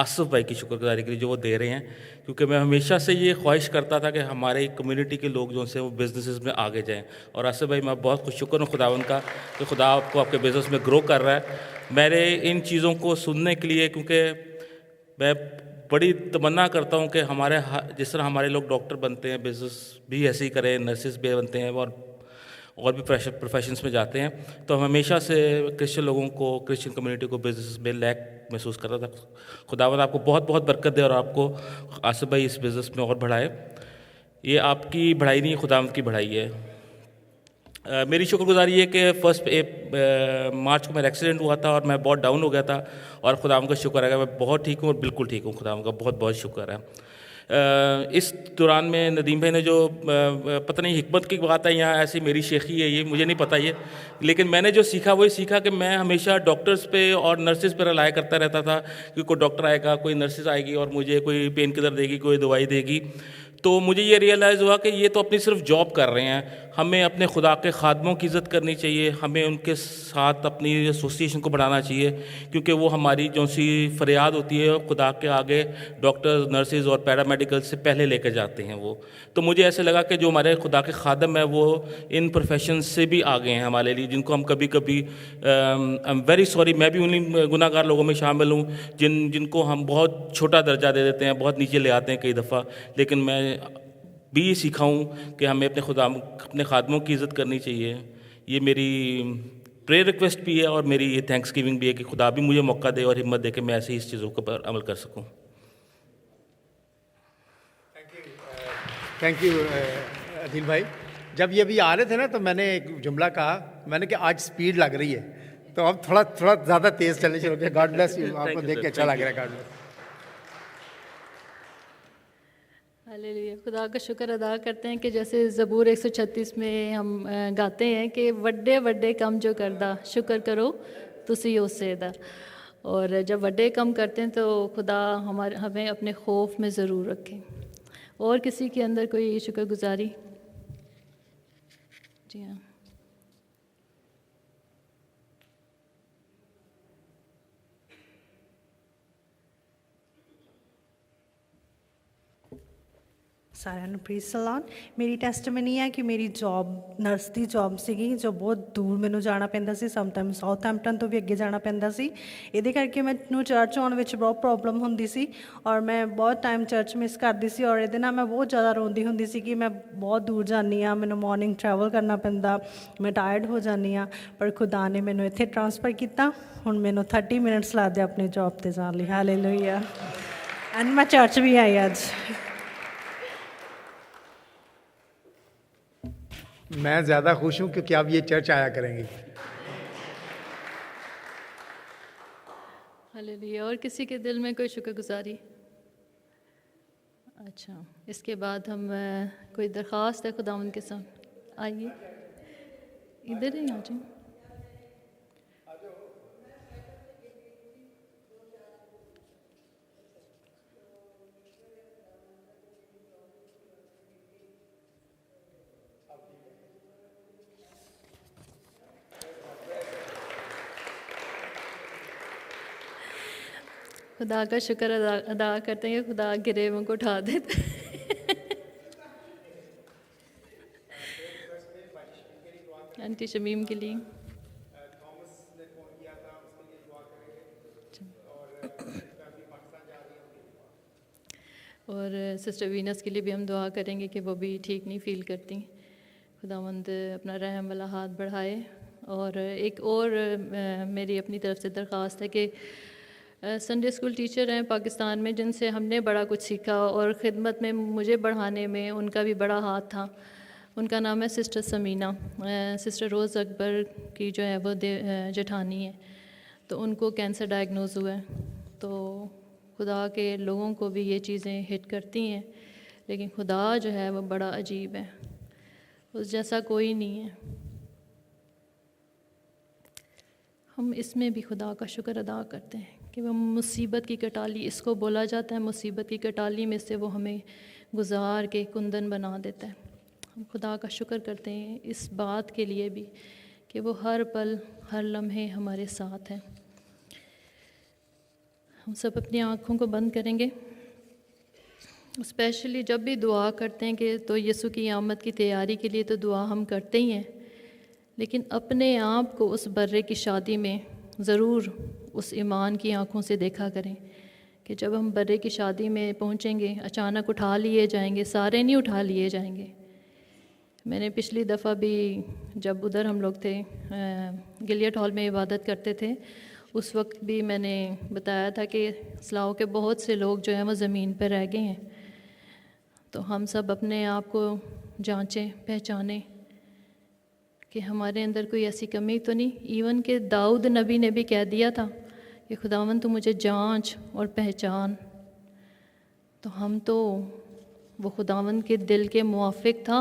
آصف بھائی کی شکر گزاری کے لیے جو وہ دے رہے ہیں، کیونکہ میں ہمیشہ سے یہ خواہش کرتا تھا کہ ہمارے کمیونٹی کے لوگ جو ہیں وہ بزنسز میں آگے جائیں، اور آصف بھائی میں بہت خوش شکر ہوں خداوند کا کہ خدا آپ کو آپ کے بزنس میں گرو کر رہا ہے۔ میرے ان چیزوں کو سننے کے لیے، کیونکہ میں بڑی تمنا کرتا ہوں کہ ہمارے جس طرح ہمارے لوگ ڈاکٹر بنتے ہیں، بزنس بھی ایسے ہی کریں، نرسز بھی بنتے ہیں، اور بھی پروفیشنس میں جاتے ہیں۔ تو ہم ہمیشہ سے کرسچن لوگوں کو، کرسچن کمیونٹی کو بزنس میں لیک محسوس کر رہا تھا۔ خداوند آپ کو بہت بہت برکت دے اور آپ کو آصف بھائی اس بزنس میں اور بڑھائے۔ یہ آپ کی بڑھائی نہیں، خداوند کی بڑھائی ہے۔ میری شکر گزاری ہے کہ 1 مارچ کو میرا ایکسیڈنٹ ہوا تھا اور میں بہت ڈاؤن ہو گیا تھا، اور خداوند کا شکر ہے کہ میں بہت ٹھیک ہوں اور بالکل ٹھیک ہوں۔ خداوند کا بہت بہت شکر ہے۔ اس دوران میں ندیم بھائی نے جو پتہ نہیں حکمت کی بات ہے یا ایسی میری شیخی ہے، یہ مجھے نہیں پتہ یہ، لیکن میں نے جو سیکھا وہی سیکھا کہ میں ہمیشہ ڈاکٹرز پہ اور نرسز پہ رلایا کرتا رہتا تھا کہ کوئی ڈاکٹر آئے گا، کوئی نرسز آئے گی اور مجھے کوئی پین کلر دے گی، کوئی دوائی دے گی۔ تو مجھے یہ ریئلائز ہوا کہ یہ تو اپنی صرف جاب کر رہے ہیں، ہمیں اپنے خدا کے خادموں کی عزت کرنی چاہیے، ہمیں ان کے ساتھ اپنی ایسوسیشن کو بڑھانا چاہیے، کیونکہ وہ ہماری جو سی فریاد ہوتی ہے خدا کے آگے ڈاکٹرز، نرسز اور پیرامیڈیکل سے پہلے لے کے جاتے ہیں وہ۔ تو مجھے ایسے لگا کہ جو ہمارے خدا کے خادم ہیں وہ ان پروفیشن سے بھی آگے ہیں ہمارے لیے، جن کو ہم کبھی کبھی ایم ویری سوری، میں بھی انہیں گناہ گار لوگوں میں شامل ہوں جن کو ہم بہت چھوٹا درجہ دے دیتے ہیں، بہت نیچے لے آتے ہیں کئی دفعہ۔ لیکن میں بھی یہ سیکھا ہوں کہ ہمیں اپنے خادموں کی عزت کرنی چاہیے۔ یہ میری پریئر ریکویسٹ بھی ہے اور میری یہ تھینکس گیونگ بھی ہے کہ خدا بھی مجھے موقع دے اور ہمت دے کہ میں ایسی اس چیزوں پر عمل کر سکوں۔ थैंक यू अदिल भाई. जब ये अभी आ रहे थे ना तो मैंने एक जुमला कहा, मैंने कि आज स्पीड लग रही है, तो अब थोड़ा ज़्यादा तेज़ चलने शुरू किया. God bless you. आपको देख के अच्छा लग रहा है. God bless. हालेलुया. खुदा का शुक्र अदा करते हैं कि जैसे ज़बूर 136 में हम गाते हैं कि वड्डे वड्डे कम जो करदा शुक्र करो तुसी उससे दा. और जब वड्डे कम करते हैं तो खुदा हमें अपने खौफ में ज़रूर रखें. और किसी के अंदर कोई शुक्रगुजारी? जी हाँ. ਸਾਰਿਆਂ ਨੂੰ ਪ੍ਰੀਜ਼ ਸਲਾਮ. ਮੇਰੀ ਟੈਸਟਮਨੀ ਹੈ ਕਿ ਮੇਰੀ ਜੌਬ ਨਰਸ ਦੀ ਜੌਬ ਸੀਗੀ ਜੋ ਬਹੁਤ ਦੂਰ ਮੈਨੂੰ ਜਾਣਾ ਪੈਂਦਾ ਸੀ. ਸਮਟਾਈਮ ਸਾਊਥਹੈਂਪਟਨ ਤੋਂ ਵੀ ਅੱਗੇ ਜਾਣਾ ਪੈਂਦਾ ਸੀ. ਇਹਦੇ ਕਰਕੇ ਮੈਨੂੰ ਚਰਚ ਆਉਣ ਵਿੱਚ ਬਹੁਤ ਪ੍ਰੋਬਲਮ ਹੁੰਦੀ ਸੀ ਔਰ ਮੈਂ ਬਹੁਤ ਟਾਈਮ ਚਰਚ ਮਿਸ ਕਰਦੀ ਸੀ ਔਰ ਇਹਦੇ ਨਾਲ ਮੈਂ ਬਹੁਤ ਜ਼ਿਆਦਾ ਰੋਂਦੀ ਹੁੰਦੀ ਸੀ ਕਿ ਮੈਂ ਬਹੁਤ ਦੂਰ ਜਾਂਦੀ ਹਾਂ, ਮੈਨੂੰ ਮਾਰਨਿੰਗ ਟਰੈਵਲ ਕਰਨਾ ਪੈਂਦਾ, ਮੈਂ ਟਾਇਰਡ ਹੋ ਜਾਂਦੀ ਹਾਂ. ਪਰ ਖੁਦਾ ਨੇ ਮੈਨੂੰ ਇੱਥੇ ਟਰਾਂਸਫਰ ਕੀਤਾ. ਹੁਣ ਮੈਨੂੰ 30 ਮਿੰਟਸ ਲੱਗਦੇ ਆਪਣੀ ਜੌਬ 'ਤੇ ਜਾਣ ਲਈ. ਹਾਲੇਲੂਇਆ. ਐਂਡ ਮੈਂ ਚਰਚ ਵੀ ਆਈ ਅੱਜ. मैं ज़्यादा खुश हूँ क्योंकि आप ये चर्च आया करेंगे. हालेलुया. और किसी के दिल में कोई शुक्रगुजारी? अच्छा, इसके बाद हम कोई दरख्वास्त है खुदावंद के साथ. आइए इधर ही आ जाए. खुदा का शुक्र अदा करते हैं कि खुदा गिरेवों को उठा देते. आंटी शमीम के लिए और सिस्टर वीनस के लिए भी हम दुआ करेंगे कि वो भी ठीक नहीं फ़ील करती. खुदावंद अपना रहम वाला हाथ बढ़ाए. और एक और मेरी अपनी तरफ से दरख्वास्त है कि संडे स्कूल टीचर हैं पाकिस्तान में जिनसे हमने बड़ा कुछ सीखा और ख़िदमत में मुझे बढ़ाने में उनका भी बड़ा हाथ था. उनका नाम है सिस्टर समीना. सिस्टर रोज़ अकबर की जो है वो जेठानी है. तो उनको कैंसर डायग्नोज हुआ है. तो खुदा के लोगों को भी ये चीज़ें हिट करती हैं, लेकिन खुदा जो है वो बड़ा अजीब है, उस जैसा कोई नहीं है. हम इसमें भी खुदा का शुक्र अदा करते हैं कि वो मुसीबत की कटाली, इसको बोला जाता है मुसीबत की कटाली में से वो हमें गुजार के कुंदन बना देता है. हम खुदा का शुक्र करते हैं इस बात के लिए भी कि वो हर पल हर लम्हे हमारे साथ हैं. हम सब अपनी आँखों को बंद करेंगे. स्पेशली जब भी दुआ करते हैं कि तो यीशु की आमद की तैयारी के लिए तो दुआ हम करते ही हैं, लेकिन अपने आप को उस बर्रे की शादी में ज़रूर उस ईमान की आँखों से देखा करें कि जब हम बर्रे की शादी में पहुँचेंगे अचानक उठा लिए जाएंगे, सारे नहीं उठा लिए जाएंगे. मैंने पिछली दफ़ा भी जब उधर हम लोग थे गिलियट हॉल में इबादत करते थे, उस वक्त भी मैंने बताया था कि इस्लाम के बहुत से लोग जो हैं वो ज़मीन पर रह गए हैं. तो हम सब अपने आप को जांचें, पहचानें कि हमारे अंदर कोई ऐसी कमी तो नहीं. इवन कि दाऊद नबी ने भी कह दिया था कि खुदावन तो मुझे जांच और पहचान. तो हम तो वो खुदावन के दिल के मुआफिक था,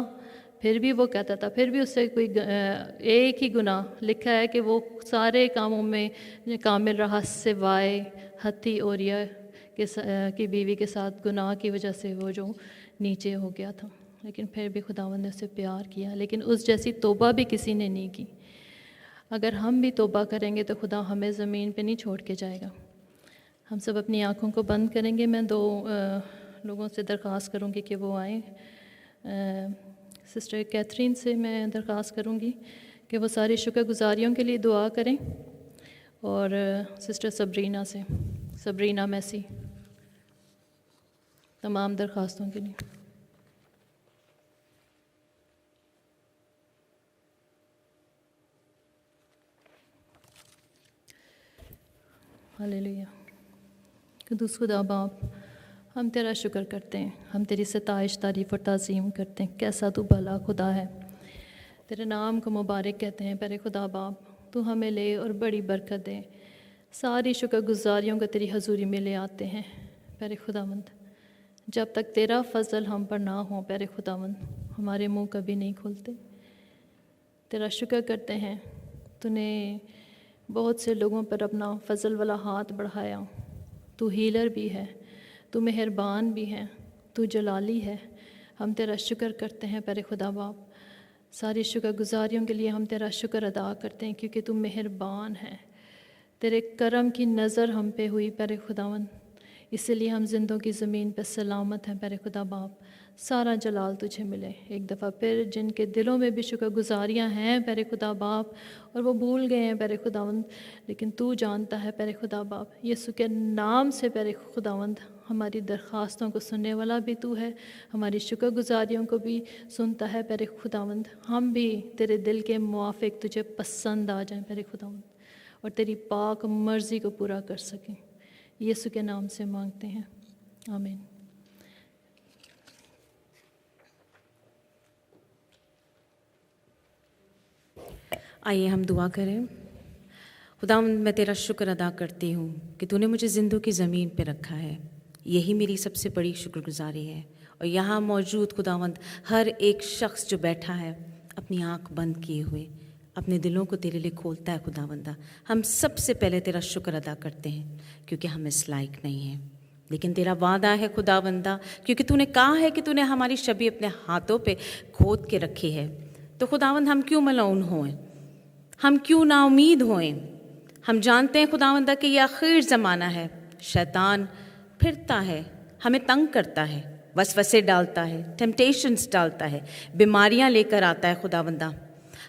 फिर भी वो कहता था, फिर भी उससे कोई एक ही गुनाह लिखा है कि वो सारे कामों में कामिल रहा सिवाय हत्ती ओरिया की बीवी के साथ गुनाह की वजह से वो जो नीचे हो गया था. लेकिन फिर भी खुदावंद ने उससे प्यार किया, लेकिन उस जैसी तौबा भी किसी ने नहीं की. अगर हम भी तौबा करेंगे तो खुदा हमें ज़मीन पे नहीं छोड़ के जाएगा. हम सब अपनी आँखों को बंद करेंगे. मैं दो लोगों से दरख्वास्त करूँगी कि वो आएँ. सिस्टर कैथरीन से मैं दरख्वास्त करूँगी कि वो सारी शुक्रगुजारियों के लिए दुआ करें, और सिस्टर सबरीना से, सबरीना मैसी, तमाम दरख्वास्तों के लिए. हालेलुया. खुदा बाप, ہم تیرا شکر کرتے ہیں, ہم تیری ستائش تعریف اور تعظیم کرتے ہیں. کیسا تو بھلا خدا ہے, تیرے نام کو مبارک کہتے ہیں پیارے خدا باپ. تو ہمیں لے اور بڑی برکت دے. ساری شکر گزاریوں کو تیری حضوری میں لے آتے ہیں پیارے خداوند. جب تک تیرا فضل ہم پر نہ ہو پیارے خداوند, ہمارے منہ کبھی نہیں کھلتے. تیرا شکر کرتے ہیں, تو نے بہت سے لوگوں پر اپنا فضل والا ہاتھ بڑھایا. تو ہیلر بھی ہے, تو مہربان بھی ہے, تو جلالی ہے. ہم تیرا شکر کرتے ہیں پیارے خدا باپ. ساری شکر گزاریوں کے لیے ہم تیرا شکر ادا کرتے ہیں, کیونکہ تو مہربان ہے. تیرے کرم کی نظر ہم پہ ہوئی پیارے خداوند, اسی لیے ہم زندوں کی زمین پہ سلامت ہیں پیارے خدا باپ. سارا جلال تجھے ملے. ایک دفعہ پھر جن کے دلوں میں بھی شکر گزاریاں ہیں پیارے خدا باپ, اور وہ بھول گئے ہیں پیارے خداوند, لیکن تو جانتا ہے پیارے خدا باپ. یسوع کے نام سے پیارے خداوند, ہماری درخواستوں کو سننے والا بھی تو ہے, ہماری شکر گزاریوں کو بھی سنتا ہے پیارے خداوند. ہم بھی تیرے دل کے موافق تجھے پسند آ جائیں پیارے خداوند, اور تیری پاک مرضی کو پورا کر سکیں. یسوع کے نام سے مانگتے ہیں, آمین. آئیے ہم دعا کریں. خداوند میں تیرا شکر ادا کرتی ہوں کہ تو نے مجھے زندوں کی زمین پہ رکھا ہے. یہی میری سب سے بڑی شکر گزاری ہے. اور یہاں موجود خداوند ہر ایک شخص جو بیٹھا ہے اپنی آنکھ بند کیے ہوئے اپنے دلوں کو تیرے لیے کھولتا ہے خداوندہ, ہم سب سے پہلے تیرا شکر ادا کرتے ہیں کیونکہ ہم اس لائق نہیں ہیں. لیکن تیرا وعدہ ہے خداوندہ, کیونکہ تو نے کہا ہے کہ تو نے ہماری شبیہ اپنے ہاتھوں پہ کھود کے رکھی ہے. تو خداوند ہم کیوں ملعون ہوئیں, ہم کیوں نا امید ہوئیں. ہم جانتے ہیں خداوندہ کہ یہ آخر زمانہ ہے. شیطان پھرتا ہے, ہمیں تنگ کرتا ہے, وسوسے ڈالتا ہے, ٹیمپٹیشنز ڈالتا ہے, بیماریاں لے کر آتا ہے خداوندہ.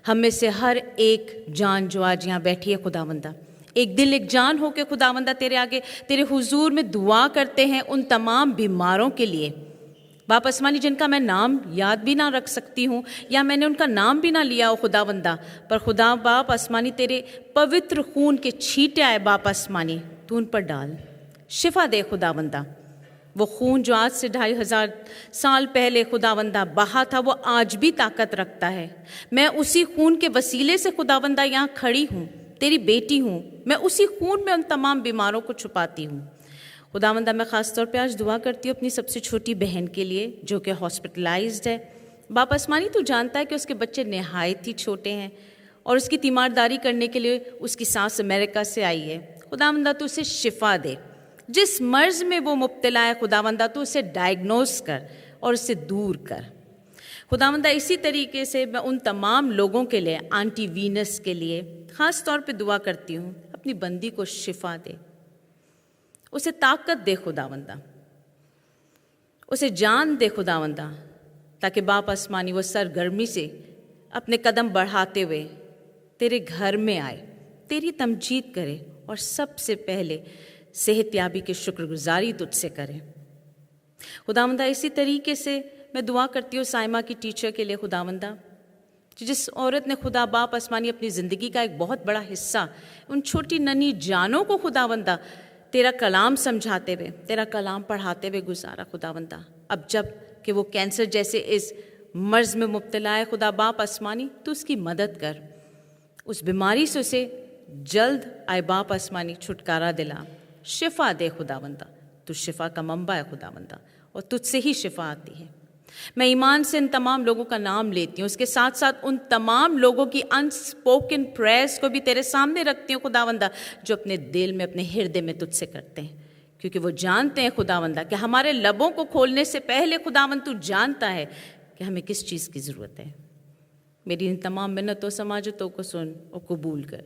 ہم میں سے ہر ایک جان جو آج یہاں بیٹھی ہے خداوندہ, ایک دل ایک جان ہو کے خداوندہ تیرے آگے تیرے حضور میں دعا کرتے ہیں ان تمام بیماروں کے لیے باپ آسمانی, جن کا میں نام یاد بھی نہ رکھ سکتی ہوں یا میں نے ان کا نام بھی نہ لیا ہو خداوندہ, پر خدا باپ آسمانی تیرے پوتر خون کے چھینٹے آئے باپ آسمانی, تو ان پر ڈال, شفا دے خداوندہ. وہ خون جو آج سے 2500 سال پہلے خداوندہ بہا تھا وہ آج بھی طاقت رکھتا ہے. میں اسی خون کے وسیلے سے خداوندہ یہاں کھڑی ہوں, تیری بیٹی ہوں. میں اسی خون میں ان تمام بیماروں کو چھپاتی ہوں. خداوندہ میں خاص طور پہ آج دعا کرتی ہوں اپنی سب سے چھوٹی بہن کے لیے جو کہ ہاسپٹلائزڈ ہے. باپ آسمانی تو جانتا ہے کہ اس کے بچے نہایت ہی چھوٹے ہیں اور اس کی تیمارداری کرنے کے لیے اس کی سانس امریکہ سے آئی ہے. خداوندہ تو اسے شفا دے, جس مرض میں وہ مبتلا ہے خداوندہ تو اسے ڈائیگنوز کر اور اسے دور کر. خداوندہ اسی طریقے سے میں ان تمام لوگوں کے لیے, آنٹی وینس کے لیے خاص طور پہ دعا کرتی ہوں, اپنی بندی کو شفا دے, اسے طاقت دے خداوندہ, اسے جان دے خداوندہ, تاکہ باپ آسمانی وہ سرگرمی سے اپنے قدم بڑھاتے ہوئے تیرے گھر میں آئے, تیری تمجید کرے اور سب سے پہلے صحت یابی کی شکر گزاری تجھ سے کرے. خداوندہ اسی طریقے سے میں دعا کرتی ہوں سائمہ کی ٹیچر کے لیے خداوندہ, جس عورت نے خدا باپ آسمانی اپنی زندگی کا ایک بہت بڑا حصہ ان چھوٹی ننھی جانوں کو خداوندہ تیرا کلام سمجھاتے ہوئے, تیرا کلام پڑھاتے ہوئے گزارا خداوندہ. اب جب کہ وہ کینسر جیسے اس مرض میں مبتلا ہے خدا باپ آسمانی تو اس کی مدد کر, اس بیماری سے اسے جلد آئے باپ آسمانی چھٹکارا دلا, شفا دے خداوندہ. تو شفا کا منبع ہے خداوندہ اور تجھ سے ہی شفا آتی ہے. میں ایمان سے ان تمام لوگوں کا نام لیتی ہوں, اس کے ساتھ ساتھ ان تمام لوگوں کی انسپوکن پریئرز کو بھی تیرے سامنے رکھتی ہوں خداوندہ, جو اپنے دل میں اپنے ہردے میں تجھ سے کرتے ہیں, کیونکہ وہ جانتے ہیں خداوندہ کہ ہمارے لبوں کو کھولنے سے پہلے خداوند تو جانتا ہے کہ ہمیں کس چیز کی ضرورت ہے. میری ان تمام منتوں سماجتوں کو سن اور قبول کر.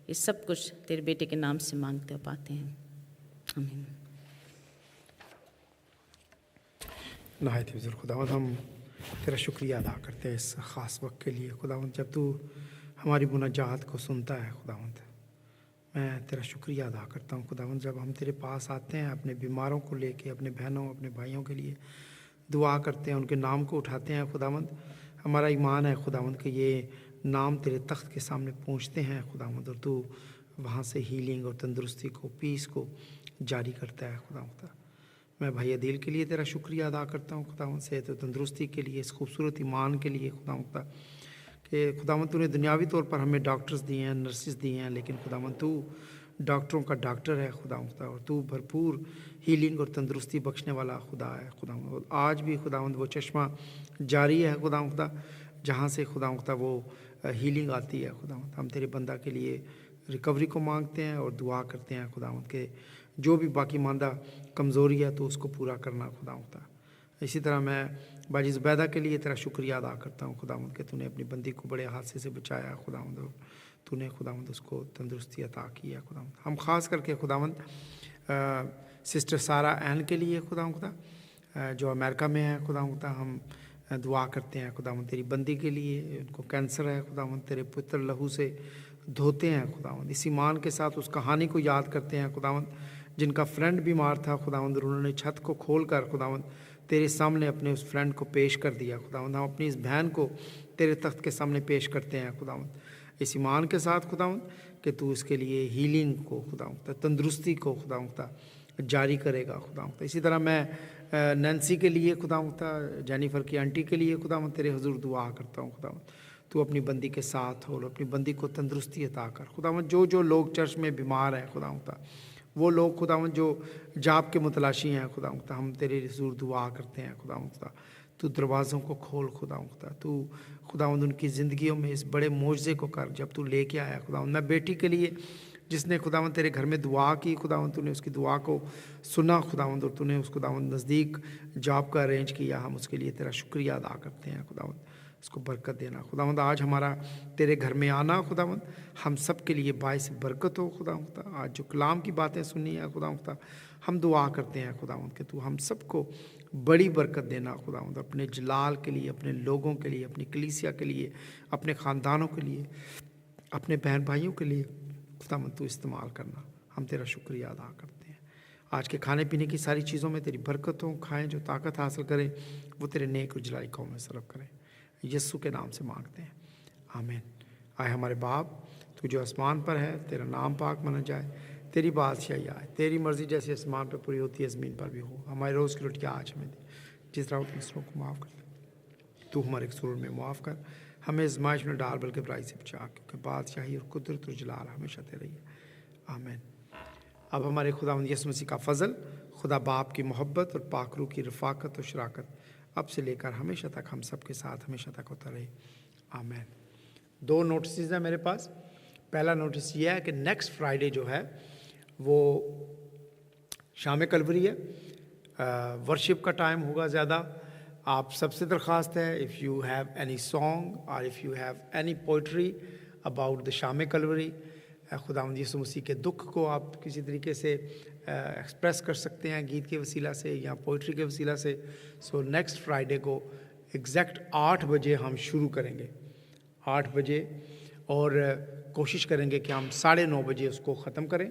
یہ سب کچھ تیرے بیٹے کے نام سے مانگتے اور پاتے ہیں, آمین. نہایت ہی بزرگ خداوند, ہم تیرا شکریہ ادا کرتے ہیں اس خاص وقت کے لیے خداوند, جب تو ہماری مناجات کو سنتا ہے خداوند. میں تیرا شکریہ ادا کرتا ہوں خداوند, جب ہم تیرے پاس آتے ہیں اپنے بیماروں کو لے کے, اپنے بہنوں اپنے بھائیوں کے لیے دعا کرتے ہیں, ان کے نام کو اٹھاتے ہیں خداوند. ہمارا ایمان ہے خداوند کہ یہ نام تیرے تخت کے سامنے پہنچتے ہیں خداوند, اور تو وہاں سے ہیلنگ اور تندرستی کو, پیس کو جاری کرتا ہے خداوند. मैं भाई अदील के लिए तेरा शुक्रिया अदा करता हूँ खुदावंद, सेहत और तंदुरुस्ती के लिए, इस खूबसूरत ईमान के लिए खुदावंद, कि खुदावंद तूने दुनियावी तौर पर हमें डॉक्टर्स दिए हैं, नर्सिस दिए हैं, लेकिन खुदावंद तू डॉक्टरों का डॉक्टर है खुदावंद, और तू भरपूर हीलिंग और तंदुरुस्ती बख्शने वाला खुदा है खुदावंद। आज भी खुदावंद वो चश्मा जारी है खुदावंद, जहाँ से खुदावंद वो हीलिंग आती है खुदावंद। हम तेरे बंदा के लिए रिकवरी को मांगते हैं और दुआ करते हैं खुदावंद के जो भी बाकी मांदा कमज़ोरी है तो उसको पूरा करना खुदावंद। इसी तरह मैं बाजी ज़ुबैदा के लिए तेरा शुक्रिया अदा करता हूँ खुदावंद कि तूने अपनी बंदी को बड़े हादसे से बचाया खुदावंद, और तूने खुदावंद उसको तंदुरुस्ती अता की है खुदावंद। हम ख़ास करके खुदावंद सिस्टर सारा एन के लिए खुदावंद, जो अमेरिका में है खुदावंद, हम दुआ करते हैं खुदावंद तेरी बंदी के लिए। उनको कैंसर है खुदावंद, तेरे पुत्र लहू से धोते हैं खुदावंद। इस ईमान के साथ उस कहानी को याद करते हैं खुदावंद, जिनका फ्रेंड बीमार था खुदावंद, उन्होंने छत को खोल कर खुदावंद तेरे सामने अपने उस फ्रेंड को पेश कर दिया खुदावंद। हम अपनी इस बहन को तेरे तख्त के सामने पेश करते हैं खुदावंद, इस ईमान के साथ खुदावंद कि तू इसके लिए हीलिंग को खुदावंद, तंदुरुस्ती को खुदावंद जारी करेगा खुदावंद। इसी तरह मैं नैन्सी के लिए खुदावंद, जेनिफर की आंटी के लिए खुदावंद तेरे हुजूर दुआ करता हूँ खुदावंद, तू अपनी बंदी के साथ हो, अपनी बंदी को तंदुरुस्ती अता कर खुदावंद। जो लोग चर्च में बीमार हैं खुदावंद, वो लोग खुदावंद जो जाब के मुतलाशी हैं खुदावंद, हम तेरे हुजूर दुआ करते हैं खुदावंद, तू दरवाज़ों को खोल खुदावंद, तू खुदावंद उनकी ज़िंदगियों में इस बड़े मोजज़े को कर जब तू लेके आया खुदावंद। मैं बेटी के लिए जिसने खुदावंद तेरे घर में दुआ की खुदावंद, तूने उसकी दुआ को सुना खुदावंद, और तूने उस खुदावंद नज़दीक जॉब का अरेंज किया, हम उसके लिए तेरा शुक्रिया अदा करते हैं खुदावंद, उसको बरकत देना खुदावंद। आज हमारा तेरे घर में आना खुदावंद हम सब के लिए बाइस बरकत हो खुदावंद। आज जो कलाम की बातें सुनी है खुदावंद, हम दुआ करते हैं खुदावंद कि तू हम सबको बड़ी बरकत देना खुदावंद, अपने जलाल के लिए, अपने लोगों के लिए, अपनी कलीसिया के लिए, अपने ख़ानदानों के लिए, अपने बहन भाइयों के लिए खुदावंद तू इस्तेमाल करना। हम तेरा शुक्रिया अदा करते हैं। आज के खाने पीने की सारी चीज़ों में तेरी बरकत हो, खाएँ, जो ताकत हासिल करें वो तेरे नेक और जलाई कौम में सर्व करें। यीशु के नाम से मांगते हैं, आमीन। आए हमारे बाप, तू जो आसमान पर है, तेरा नाम पाक माना जाए, तेरी बादशाही आए, तेरी मर्ज़ी जैसे आसमान पर पूरी होती है ज़मीन पर भी हो। हमारे रोज़ की रोटियाँ आज हमें दे, जिस तरह दूसरों को माफ़ कर तू हमारे कसूर में माफ़ कर, हमें आज़माइश में डाल बल्कि बुराई से बचा, क्योंकि बादशाही और कुदरत और जलाल हमेशा तेरे ही है, आमीन। अब हमारे खुदावंद यीशु मसीह का फ़ज़ल, खुदा बाप की मोहब्बत और पाक रूह की रफ़ाकत और शराकत अब से लेकर हमेशा तक हम सब के साथ हमेशा तक होता रहे, आमीन। 2 नोटिस हैं मेरे पास। पहला नोटिस ये है कि नेक्स्ट फ्राइडे जो है वो शाम कलवरी है, वर्शिप का टाइम होगा ज़्यादा। आप सबसे दरख्वास्त है, if you have any song और if you have any poetry about the शाम कलवरी, खुदावंद यीशु मसीह के दुख को आप किसी तरीके से एक्सप्रेस कर सकते हैं गीत के वसीला से या पोइट्री के वसीला से। सो नेक्स्ट फ्राइडे को एग्जैक्ट 8 बजे हम शुरू करेंगे, 8 बजे, और कोशिश करेंगे कि हम 9:30 बजे उसको ख़त्म करें।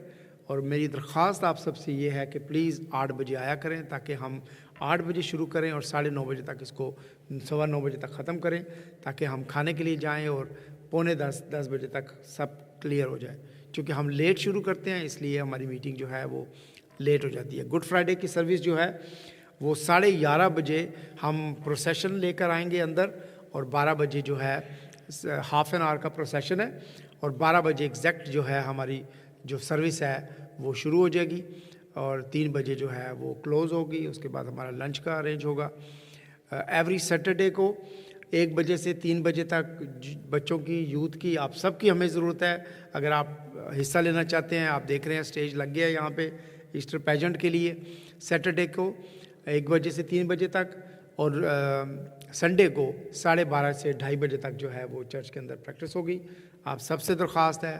और मेरी दरख्वास्त आप सबसे ये है कि प्लीज़ 8 बजे आया करें, ताकि हम 8 बजे शुरू करें और 9:30 बजे तक इसको 9:15 बजे तक ख़त्म करें, ताकि हम खाने के लिए जाएं और 9:45 बजे तक सब क्लियर हो जाए। क्योंकि हम लेट शुरू करते हैं इसलिए हमारी मीटिंग जो है वो लेट हो जाती है। गुड फ्राइडे की सर्विस जो है वो 11:30 बजे हम प्रोसेशन लेकर आएंगे अंदर, और 12 बजे जो है हाफ एन आवर का प्रोसेशन है, और 12 बजे एग्जैक्ट जो है हमारी जो सर्विस है वो शुरू हो जाएगी, और 3 बजे जो है वो क्लोज़ होगी। उसके बाद हमारा लंच का अरेंज होगा। एवरी सैटरडे को 1 बजे से 3 बजे तक बच्चों की, यूथ की, आप सब की हमें ज़रूरत है। अगर आप हिस्सा लेना चाहते हैं, आप देख रहे हैं स्टेज लग गया है यहाँ पे ईस्टर पेजेंट के लिए। सैटरडे को 1 बजे से 3 बजे तक, और संडे को 12:30 से 2:30 बजे तक जो है वो चर्च के अंदर प्रैक्टिस होगी। आप सबसे दरख्वास्त है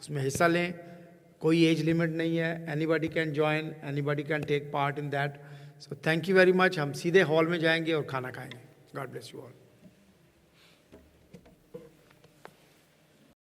उसमें हिस्सा लें। कोई एज लिमिट नहीं है, anybody can join, anybody can take part in that. So thank you very much. हम सीधे हॉल में जाएंगे और खाना खाएंगे। God bless you all.